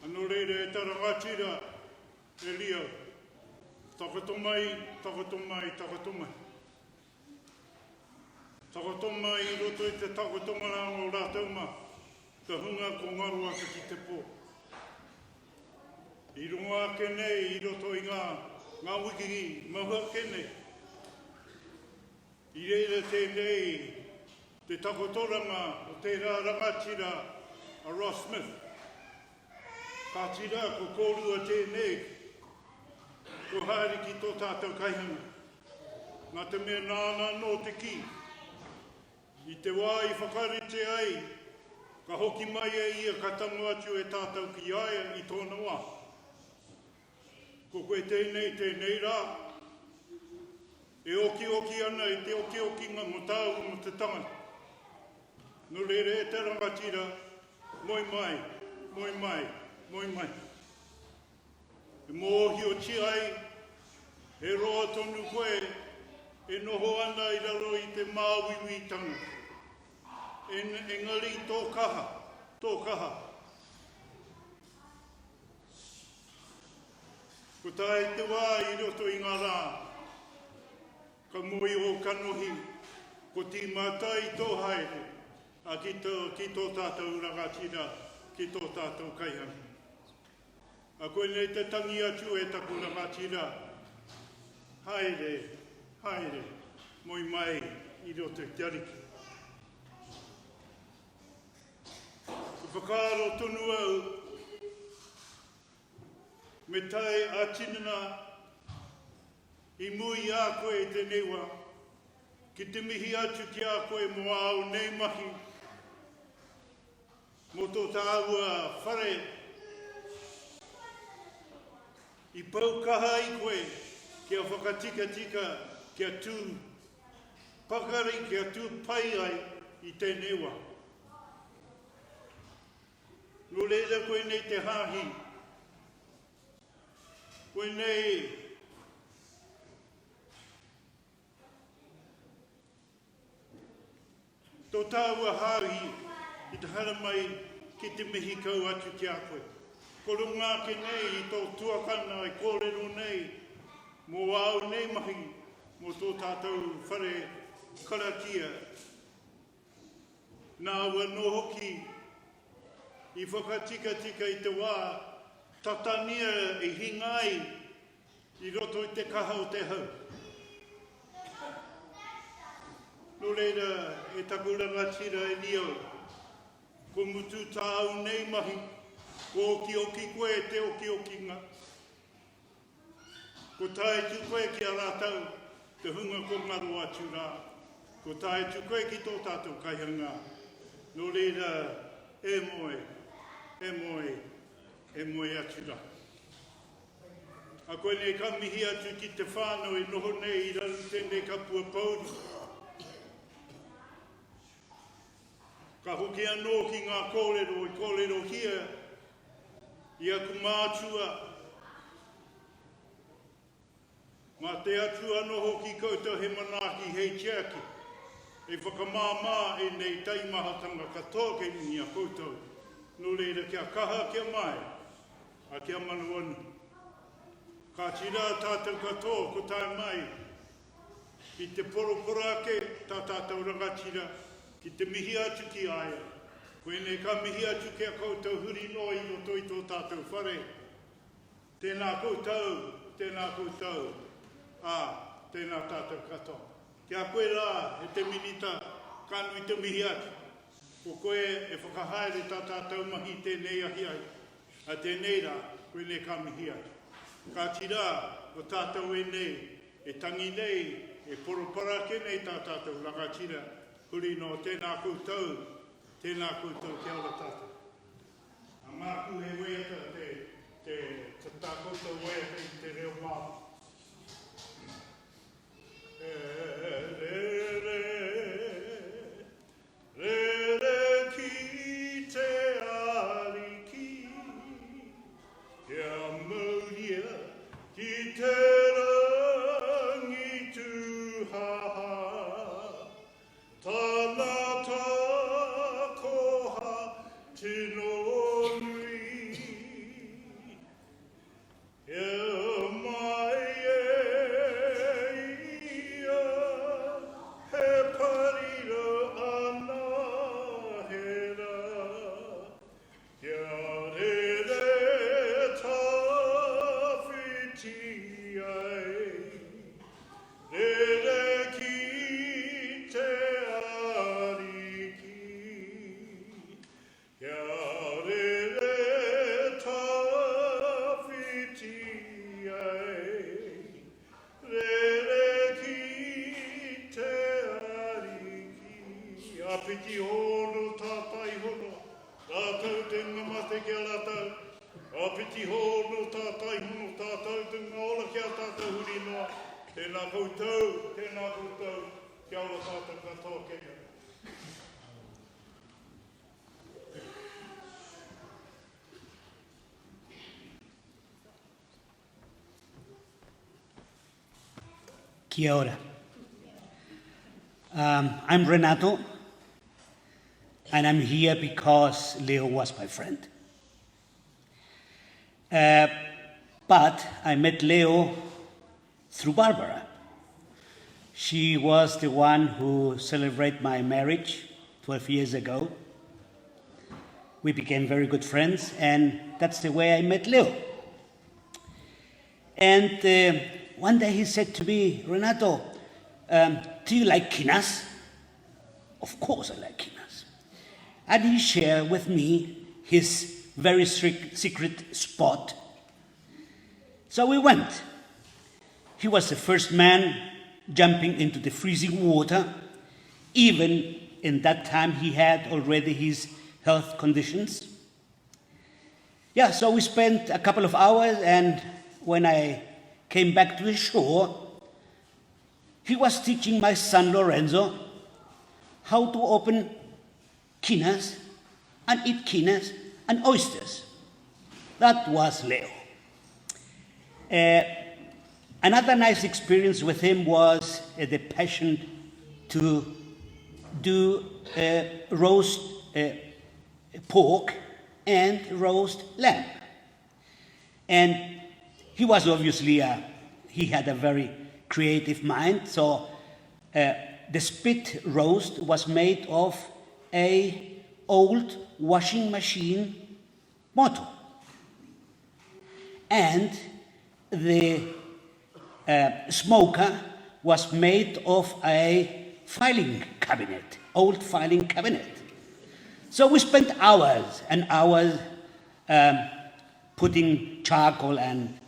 Ano reire e tarangatira, e lia, takatomai, takatomai, takatomai. Takatomai i roto i te takatomana o rātou ma, ka hunga ko ngarua ka ki te pō. I runga ake nei i roto i ngā wikiri, mahua ake nei. I reira tēnei, te takotoranga o te rā rangatira a Ross Smith. Ka tira ko kōrua tēnei, ko haere ki tō tātou kaihanga. Ngā te mea nāna no te ki. I te wā i whakarete ai, ka hoki mai e ia ka tango atu e tātou ki aia i tōna wā. Ko koe tēnei rā, e oki ana e te oki ngā mo tāu mo te tangata. No reire e te rangatira, moi mai, moi mai, moi mai. E mōhi o ti ai, e roa tonu koe, e noho ana i raro i te māwiwi tanga. E ngari tō kaha, tō kaha. Ko tae te wā i roto i ngā rā, ka moi o kanohi, ko ti mātai tō haere, a ki tō tātou rangatira, ki tō tātou kaihanga. A koe nei te tangi atu e taku rangatira, haere, haere, moi mai i roto i te ariki. Ko whakaaro tonu au, me tae a tinana, i mui a koe te newa, ki te mihi atu ki a koe mo au nei mahi, mo tō tāua whare, i paukaha i koe, kia whakatika, kia tū pakari, kia tū pai ai i te newa. No reira koe nei te hāhi, koe nei tō tāua hāhi i te hara mai ki te mihi kau atu ki a koe. Ko runga ke nei i tō tuakana i kōrero nei, mō au nei mahi, mō tō tātou whare karakia. Nā ua no hoki i whakatika i te wā, tatania i hingai i roto i te kaha o te hau. No reira e taku rangatira e nio, ko mutu tāu nei mahi, ko oki koe te oki ngā. Ko tae tu koe ki a rātau, te hunga ko ngaro atu rā. Ko tae tu koe ki tō tātou kaihanga. No reira e moe atu rā. A koe nei ka mihi atu ki te whānau e noho nei i raru tēnei kapua pauri. Ka hoki anō ki ngā kōrero i kōrero hia, i aku mātua. Mā te atu anō hoki koutou he manaki hei tiaki, e whakamāmā e nei taimahatanga katoa ke ni a koutou. No reira kia kaha kia mai, a kia manu anu. Ka tira tātou katoa ko tae mai, ki te poropora ake tā tātou rangatira, ki te mihi atu ki aia. Koe nei ka mihi atu ki a koutou huri no i roto i tō tātou whare. Tēnā koutou, tēnā tātou katoa. Kia koe rā, e te minita, kanu i te mihi atu. Ko koe e whakahaere tā tātou mahi tēnei ahi ai. A tēnei rā, koe nei ka mihi atu. Ka tira, o tātou e nei, e tangi nei, e poroparake nei tā tātou rangatira. Huri no tēnā koutou kia ora tātou. A māku e weata te tā koutou weata i te reo māpu. Re ki te ai, rere ki te ariki, a piti hono tātai hono, tātou te ngamate ki a tātou, a piti hono tātai hono, tātou te ngaola ki a tātou huri noa, tēnā koutou, kia ora tātou katoa kei. Kia ora. I'm Renato, and I'm here because Leo was my friend. But I met Leo through Barbara. She was the one who celebrated my marriage 12 years ago. We became very good friends, and that's the way I met Leo. And one day he said to me, Renato, do you like quinas? Of course I like quinas. And he shared with me his very secret spot. So we went. He was the first man jumping into the freezing water. Even in that time he had already his health conditions. Yeah, so we spent a couple of hours, and when I came back to the shore, he was teaching my son Lorenzo how to open quinas and eat quinas and oysters. That was Leo. Another nice experience with him was the passion to do roast pork and roast lamb. And he was obviously, he had a very creative mind, so the spit roast was made of a old washing machine motor. And the smoker was made of a filing cabinet, old filing cabinet. So we spent hours and hours putting charcoal and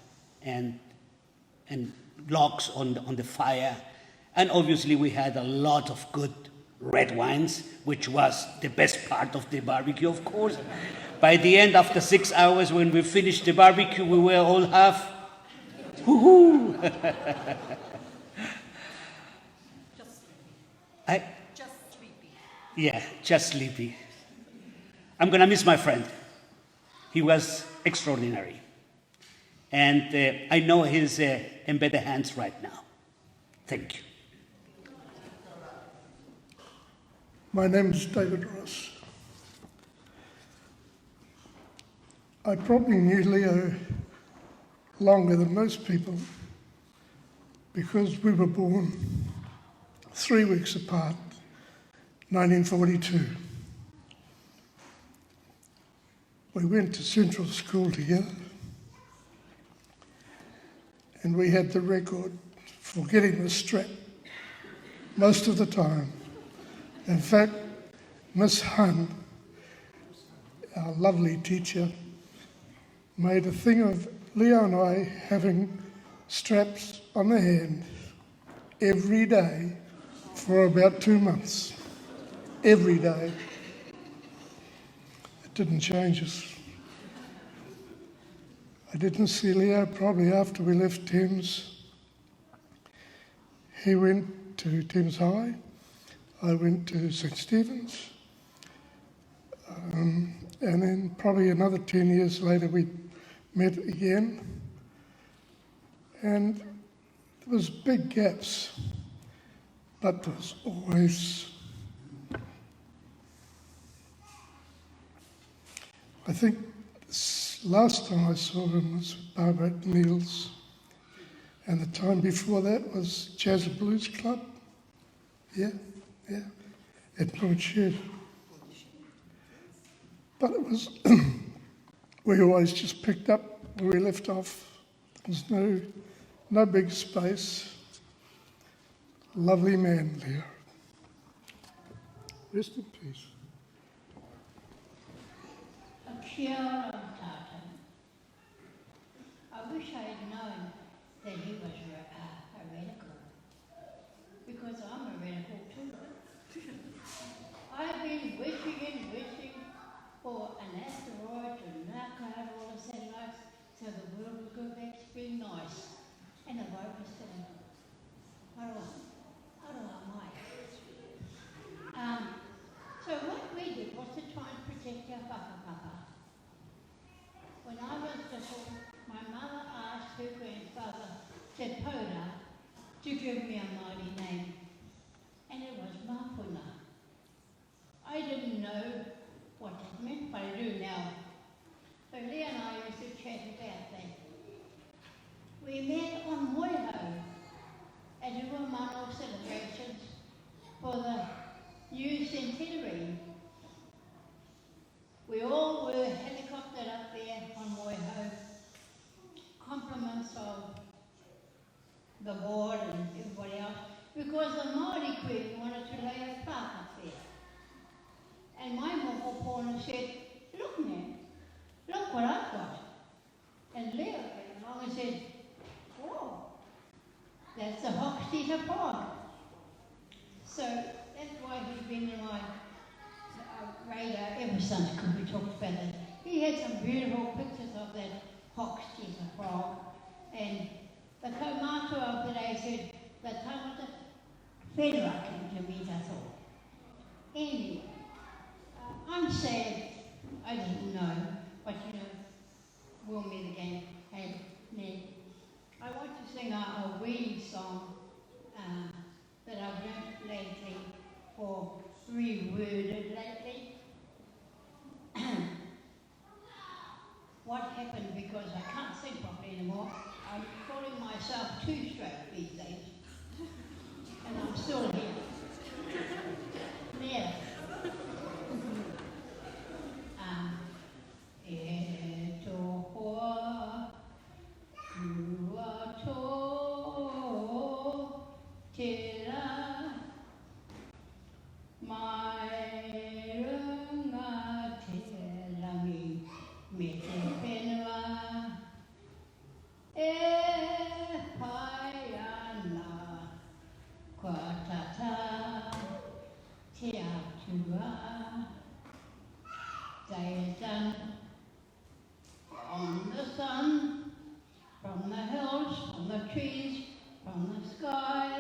logs on the fire. And obviously we had a lot of good red wines, which was the best part of the barbecue, of course. By the end, after 6 hours, when we finished the barbecue, we were all half, woohoo! Just sleepy. Yeah, just sleepy. I'm gonna miss my friend. He was extraordinary. And I know he's in better hands right now. Thank you. My name is David Ross. I probably knew Leo longer than most people because we were born 3 weeks apart, 1942. We went to Central School together, and we had the record for getting the strap most of the time. In fact, Miss Hun, our lovely teacher, made a thing of Leo and I having straps on the hand every day for about 2 months. Every day. It didn't change us. I didn't see Leo probably after we left Thames. He went to Thames High. I went to St. Stephen's. And then probably another 10 years later we met again. And there was big gaps, but there was always, I think last time I saw him was Barbara Neal's, and the time before that was Jazz and Blues Club. Yeah, at Port Shed. But it was, we always just picked up where we left off. There was no big space. Lovely man there. Rest in peace. Kia ora tātou. I wish I had known that he was heretical, because I'm heretical too. I've been wishing and wishing for an asteroid to knock out all the satellites so the world would go back to being nice. And the vote was still so what we did was to try and protect our whakapapa. When I was little, my mother asked her grandfather, Te Paura, to give me a Māori name, and it was Mapuna. I didn't know what it meant, but I do now. So Leah and I used to chat about that. We met on Moeho at the Rumano celebrations for the new centenary. We all were helicoptered up there on Moeho. Compliments of the board and everybody else, because the Māori Queen wanted to lay a park up there. And my mokopona said, look man, look what I've got. And Leo came along and said, oh, that's the Hochstetter Park. So that's why he's been in my radar ever since, because we talked about it. He had some beautiful pictures of that Hochstetter Park. And the kaumātua of today said, the tangata whenua came to meet us all. Anyway, I'm sad I didn't know, but you know, we'll meet again. And Ned, I want to sing a wee song that I've learnt lately, or reworded lately. What happened, because I can't sing properly anymore, I'm calling myself too straight these days. And I'm still here. There. E to hoa, ua to te ra, mai runga te rangi, me te whenua, e pai ana, kua tata, te atua. Day is done from the sun, from the hills, from the trees, from the sky.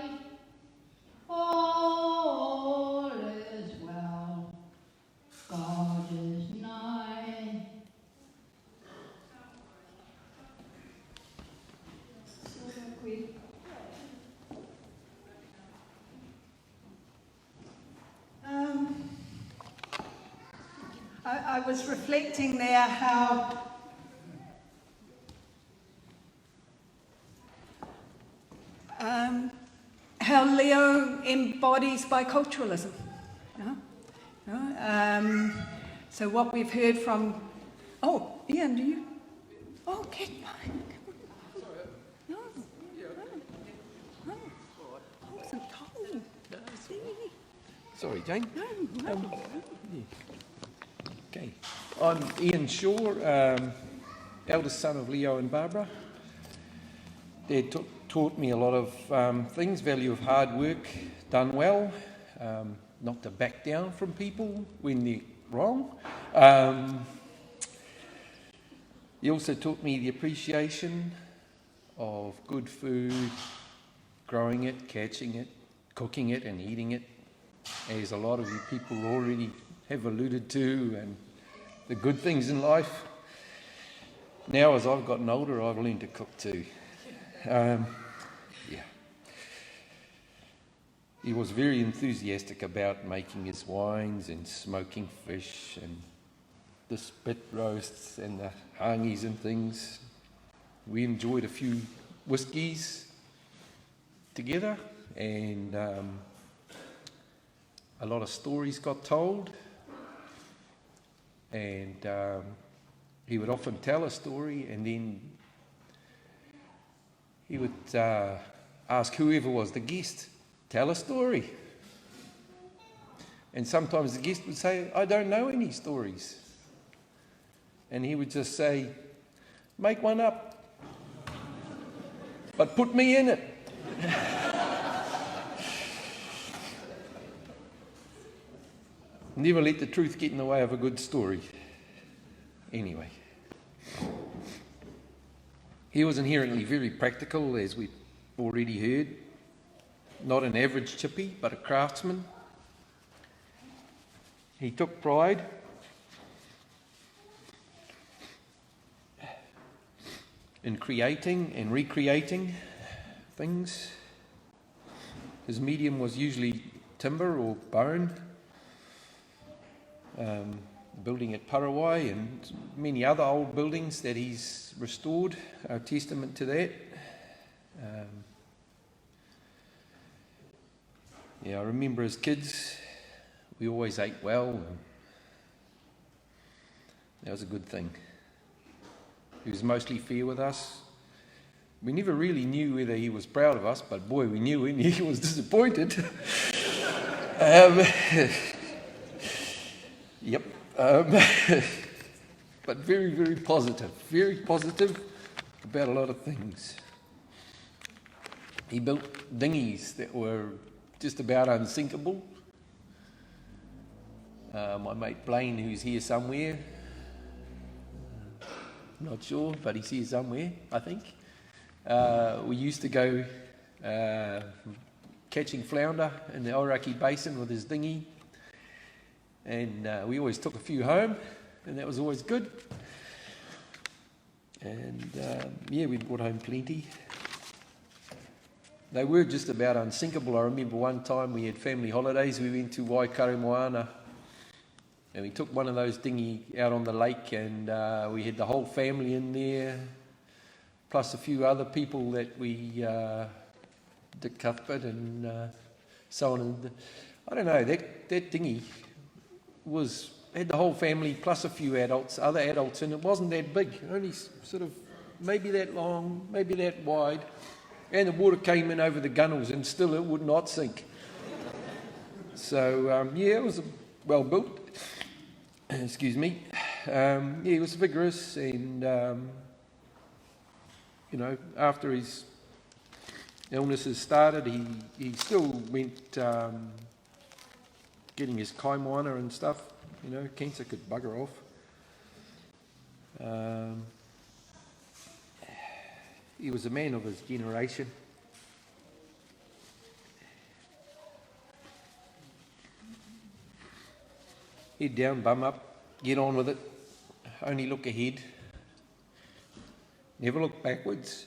All is well, God is nigh. I was reflecting there how Leo embodies biculturalism. So what we've heard from, Ian, do you? Oh, get mine. No. I wasn't told. Sorry, Jane. No. Okay. I'm Ian Shaw, eldest son of Leo and Barbara. Dad taught me a lot of things, value of hard work done well, not to back down from people when they're wrong. He also taught me the appreciation of good food, growing it, catching it, cooking it and eating it, as a lot of you people already have alluded to, and the good things in life. Now, as I've gotten older, I've learned to cook too. He was very enthusiastic about making his wines and smoking fish and the spit roasts and the hangis and things. We enjoyed a few whiskies together, and a lot of stories got told. And he would often tell a story, and then he would ask whoever was the guest, tell a story. And sometimes the guest would say, I don't know any stories. And he would just say, make one up. but put me in it. Never let the truth get in the way of a good story. Anyway, he was inherently very practical, as we've already heard. Not an average chippy, but a craftsman. He took pride in creating and recreating things. His medium was usually timber or bone. Building at Paraguay and many other old buildings that he's restored are testament to that. I remember as kids, we always ate well. And that was a good thing. He was mostly fair with us. We never really knew whether he was proud of us, but boy, we knew when he was disappointed. Yep. But very, very positive about a lot of things. He built dinghies that were just about unsinkable. My mate Blaine, who's here somewhere, not sure, but he's here somewhere, I think. We used to go catching flounder in the Oraki Basin with his dinghy. And we always took a few home, and that was always good. And we brought home plenty. They were just about unsinkable. I remember one time we had family holidays. We went to Waikaremoana, and we took one of those dinghy out on the lake, and we had the whole family in there, plus a few other people that we, Dick Cuthbert and so on. And I don't know, that dinghy had the whole family plus a few other adults, and it wasn't that big, only sort of maybe that long, maybe that wide, and the water came in over the gunnels and still it would not sink. So it was well built. Excuse me. He was vigorous, and after his illnesses started, he still went getting his kaimoana and stuff. Cancer could bugger off. He was a man of his generation. Head down, bum up, get on with it, only look ahead, never look backwards.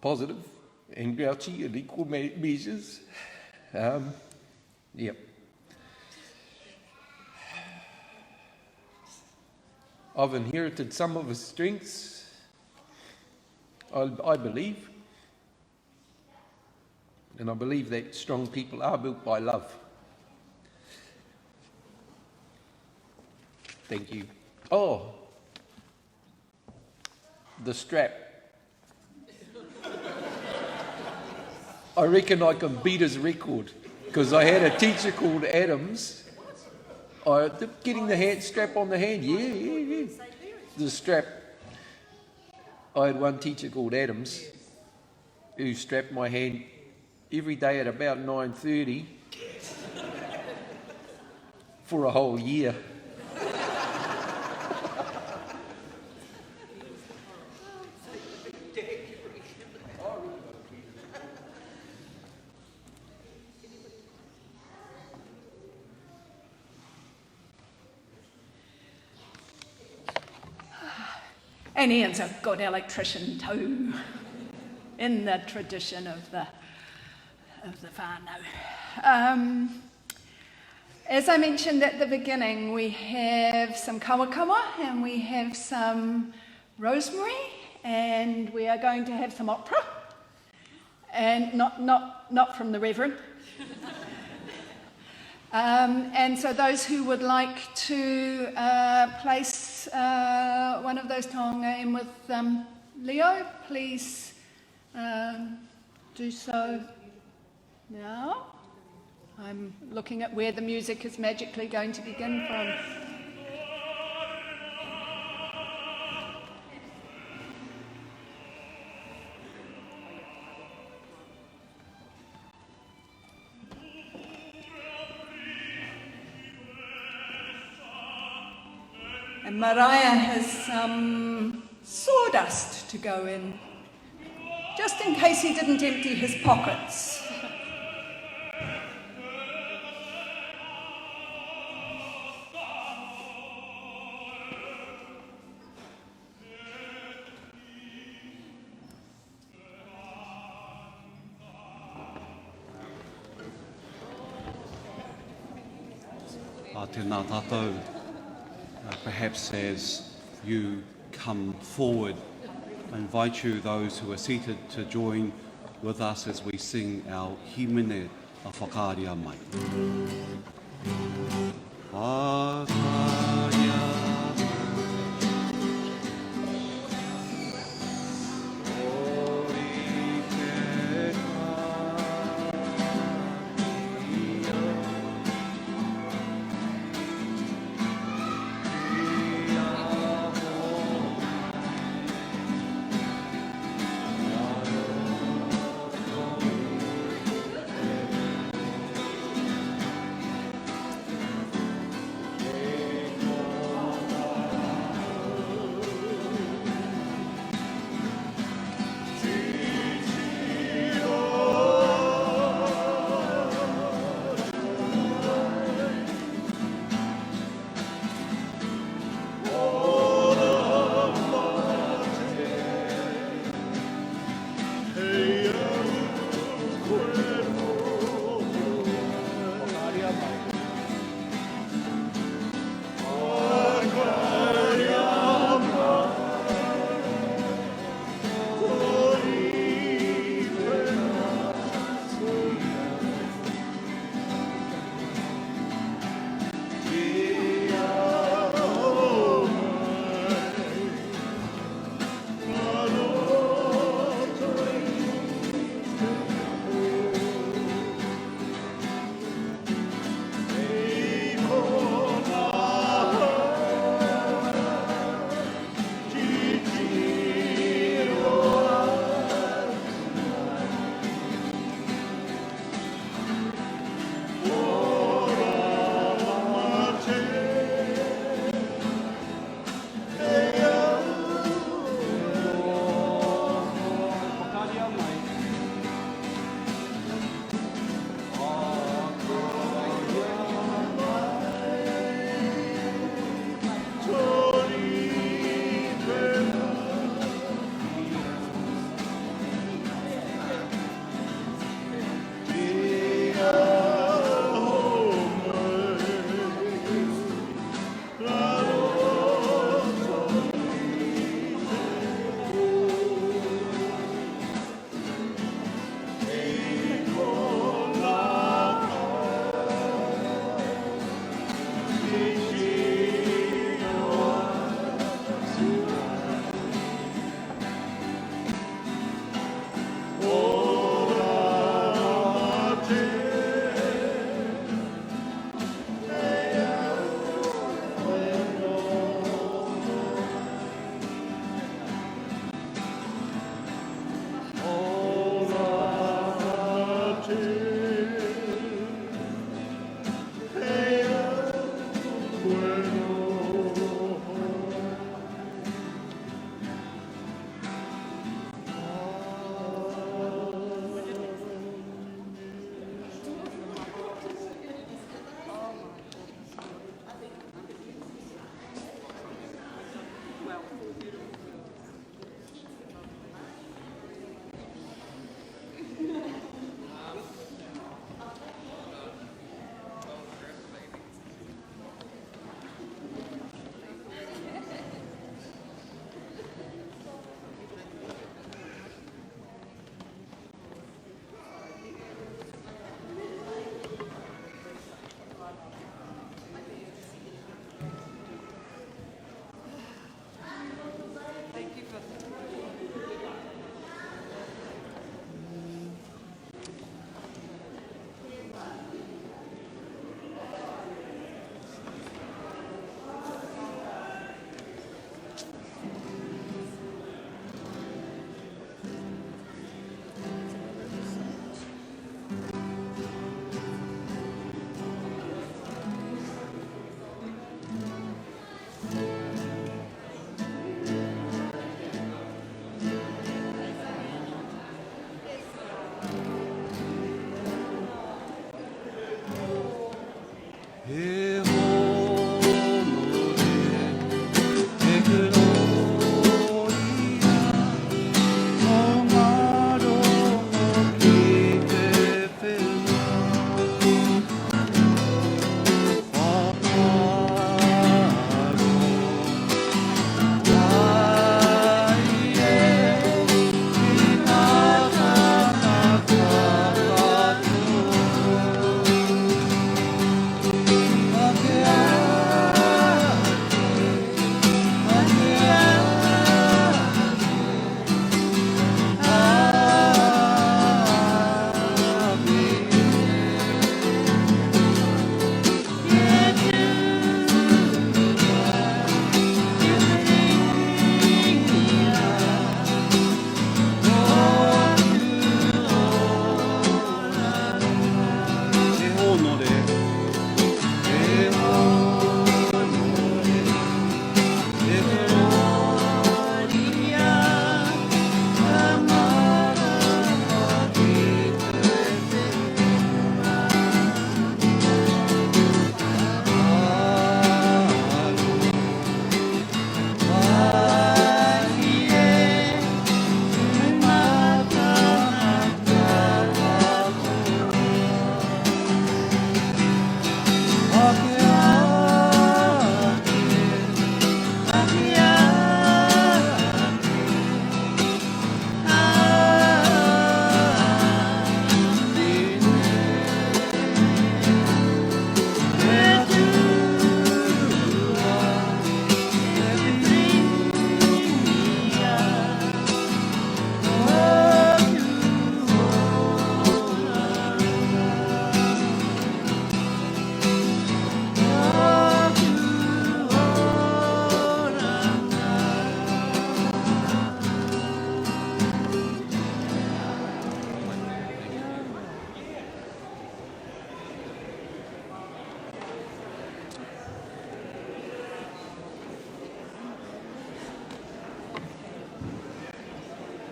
Positive and grouchy in equal measures. I've inherited some of his strengths, I believe. And I believe that strong people are built by love. Thank you. Oh, the strap. I reckon I can beat his record, because I had a teacher called Adams. Getting the strap on the hand, yeah. The strap. I had one teacher called Adams who strapped my hand every day at about 9:30 for a whole year. And Ian's a good electrician too, in the tradition of the whānau. As I mentioned at the beginning, we have some kawakawa and we have some rosemary, and we are going to have some opera, and not from the Reverend. And so those who would like to place one of those taonga in with Leo, please do so now. I'm looking at where the music is magically going to begin from. And Mariah has some sawdust to go in, just in case he didn't empty his pockets. Tēnā tātou, perhaps as you come forward, I invite you, those who are seated, to join with us as we sing our himene a whakaaria mai. Whakaaria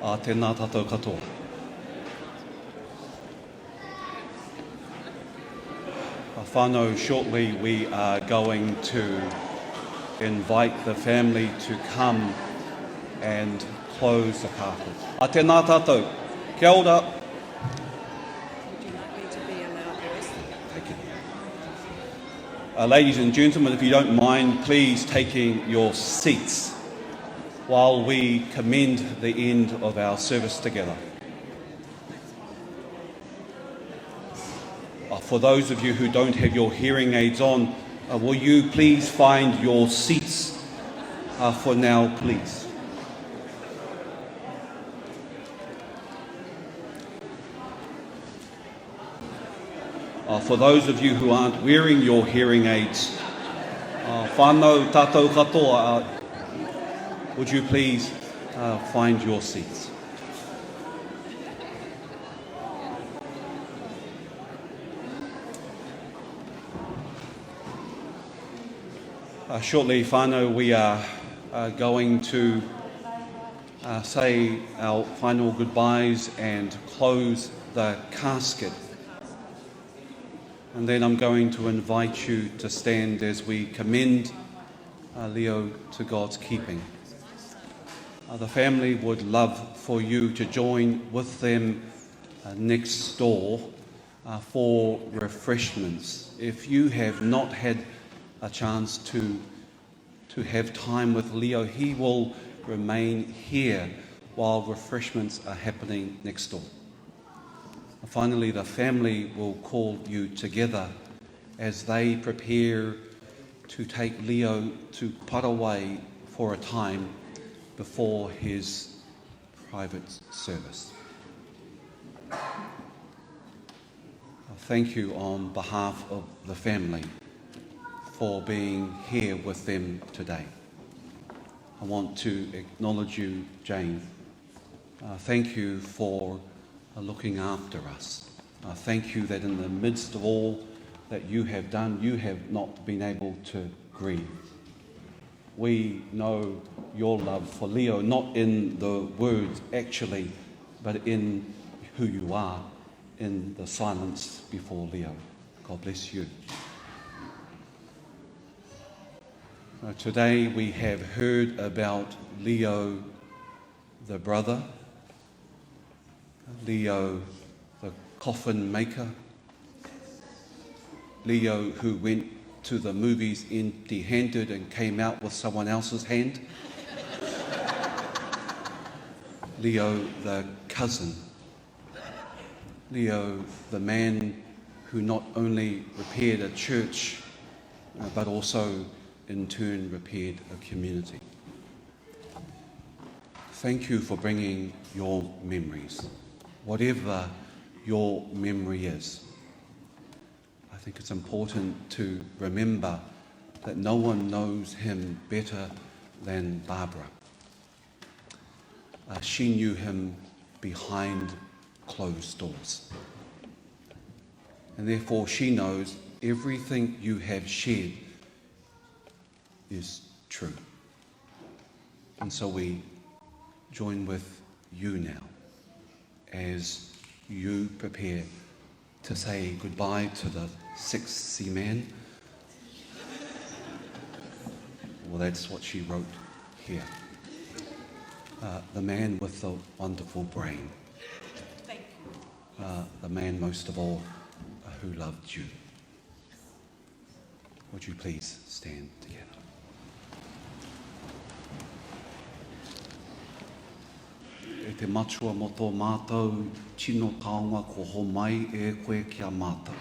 Tēnā tātou katoa. Whānau, shortly we are going to invite the family to come and close the kāpu. Tēnā tātou. Kia ora. Would you like me to be a loud voice? Thank you. Ladies and gentlemen, if you don't mind, please taking your seats while we commend the end of our service together. For those of you who don't have your hearing aids on, will you please find your seats for now, please. For those of you who aren't wearing your hearing aids, whānau tātou katoa, would you please find your seats? Shortly, whānau, we are going to say our final goodbyes and close the casket. And then I'm going to invite you to stand as we commend Leo to God's keeping. The family would love for you to join with them next door for refreshments. If you have not had a chance to have time with Leo, he will remain here while refreshments are happening next door. Finally, the family will call you together as they prepare to take Leo to Parawai for a time before his private service. Thank you on behalf of the family for being here with them today. I want to acknowledge you, Jane. Thank you for looking after us. Thank you that in the midst of all that you have done, you have not been able to grieve. We know your love for Leo, not in the words actually, but in who you are, in the silence before Leo. God bless you. Today we have heard about Leo the brother, Leo the coffin maker, Leo who went to the movies empty-handed and came out with someone else's hand, Leo the cousin, Leo the man who not only repaired a church but also in turn repaired a community. Thank you for bringing your memories, whatever your memory is. I think it's important to remember that no one knows him better than Barbara. She knew him behind closed doors. And therefore she knows everything you have shared is true. And so we join with you now as you prepare to say goodbye to the sixth seaman. Well, that's what she wrote here. The man with the wonderful brain. Thank you. The man most of all who loved you. Would you please stand together? E te matua mo tō mātou, tino taonga ko ho mai e koe kia mātou.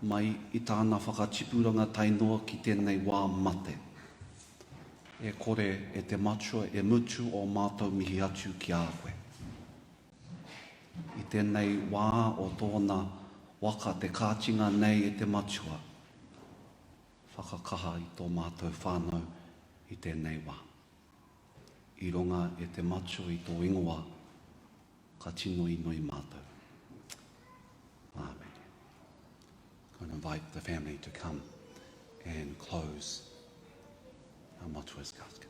Mai I tāna whakatipuranga tainoa ki tēnei wā mate. E kore e te matua e mutu o mātou mihi atu ki a koe. I tēnei wā o tōna waka te kātinga nei e te matua. Whakakaha I tō mātou whānau I tēnei wā. I runga e te macho I tō ingoa, ka tino I noi mātou. Amen. I'm going to invite the family to come and close our matua's casket.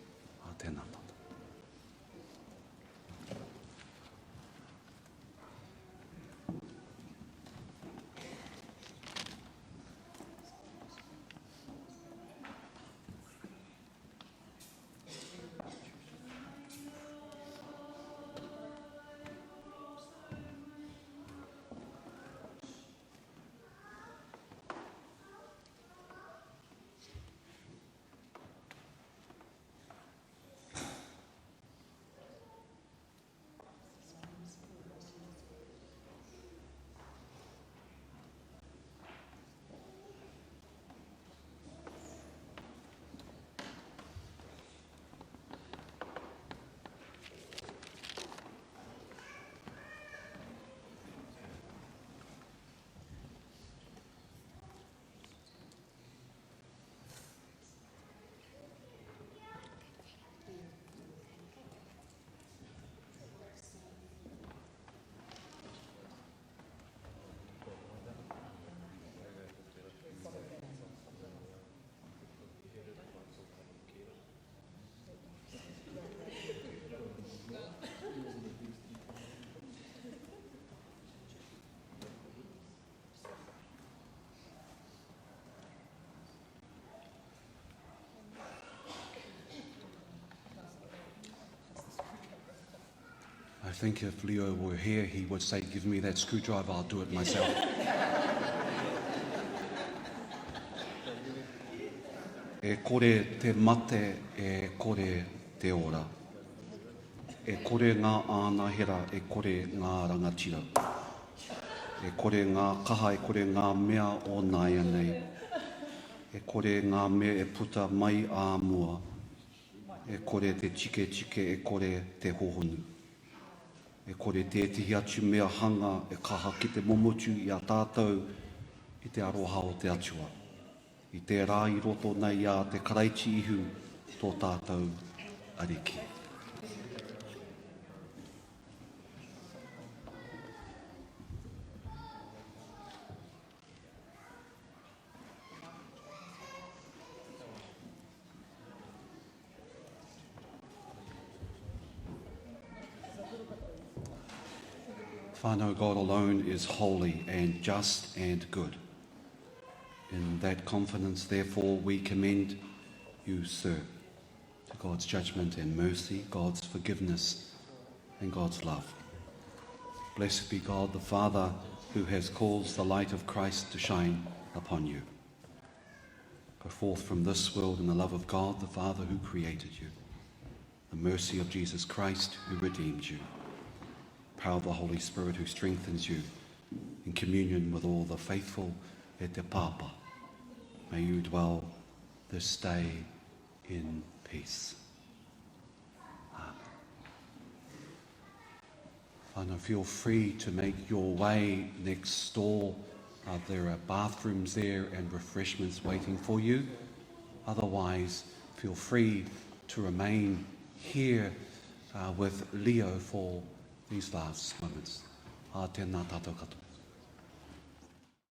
Tēnā tātou. I think if Leo were here, he would say, give me that screwdriver, I'll do it myself. E kore te mate, e kore te ora. E kore ngā ānahera, e kore ngā rangatira. E kore ngā kaha, e kore ngā mea o nāia nei. E kore ngā mea e puta mai ā mua. E kore te chike chike, e kore te hohonu. E kore te tihi atu mea hanga, e kaha ki te momotu i a tātou i te aroha o te atua. I te rā i roto nei a te karaiti ihu tō tātou ariki. Whānau, God alone is holy and just and good. In that confidence, therefore, we commend you, sir, to God's judgment and mercy, God's forgiveness and God's love. Blessed be God the Father, who has caused the light of Christ to shine upon you. Go forth from this world in the love of God the Father who created you, the mercy of Jesus Christ who redeemed you, power of the Holy Spirit who strengthens you in communion with all the faithful et te papa. May you dwell this day in peace. Amen. Feel free to make your way next door. There are bathrooms there and refreshments waiting for you. Otherwise, feel free to remain here with Leo for these last moments. Tēnā tātou katoa.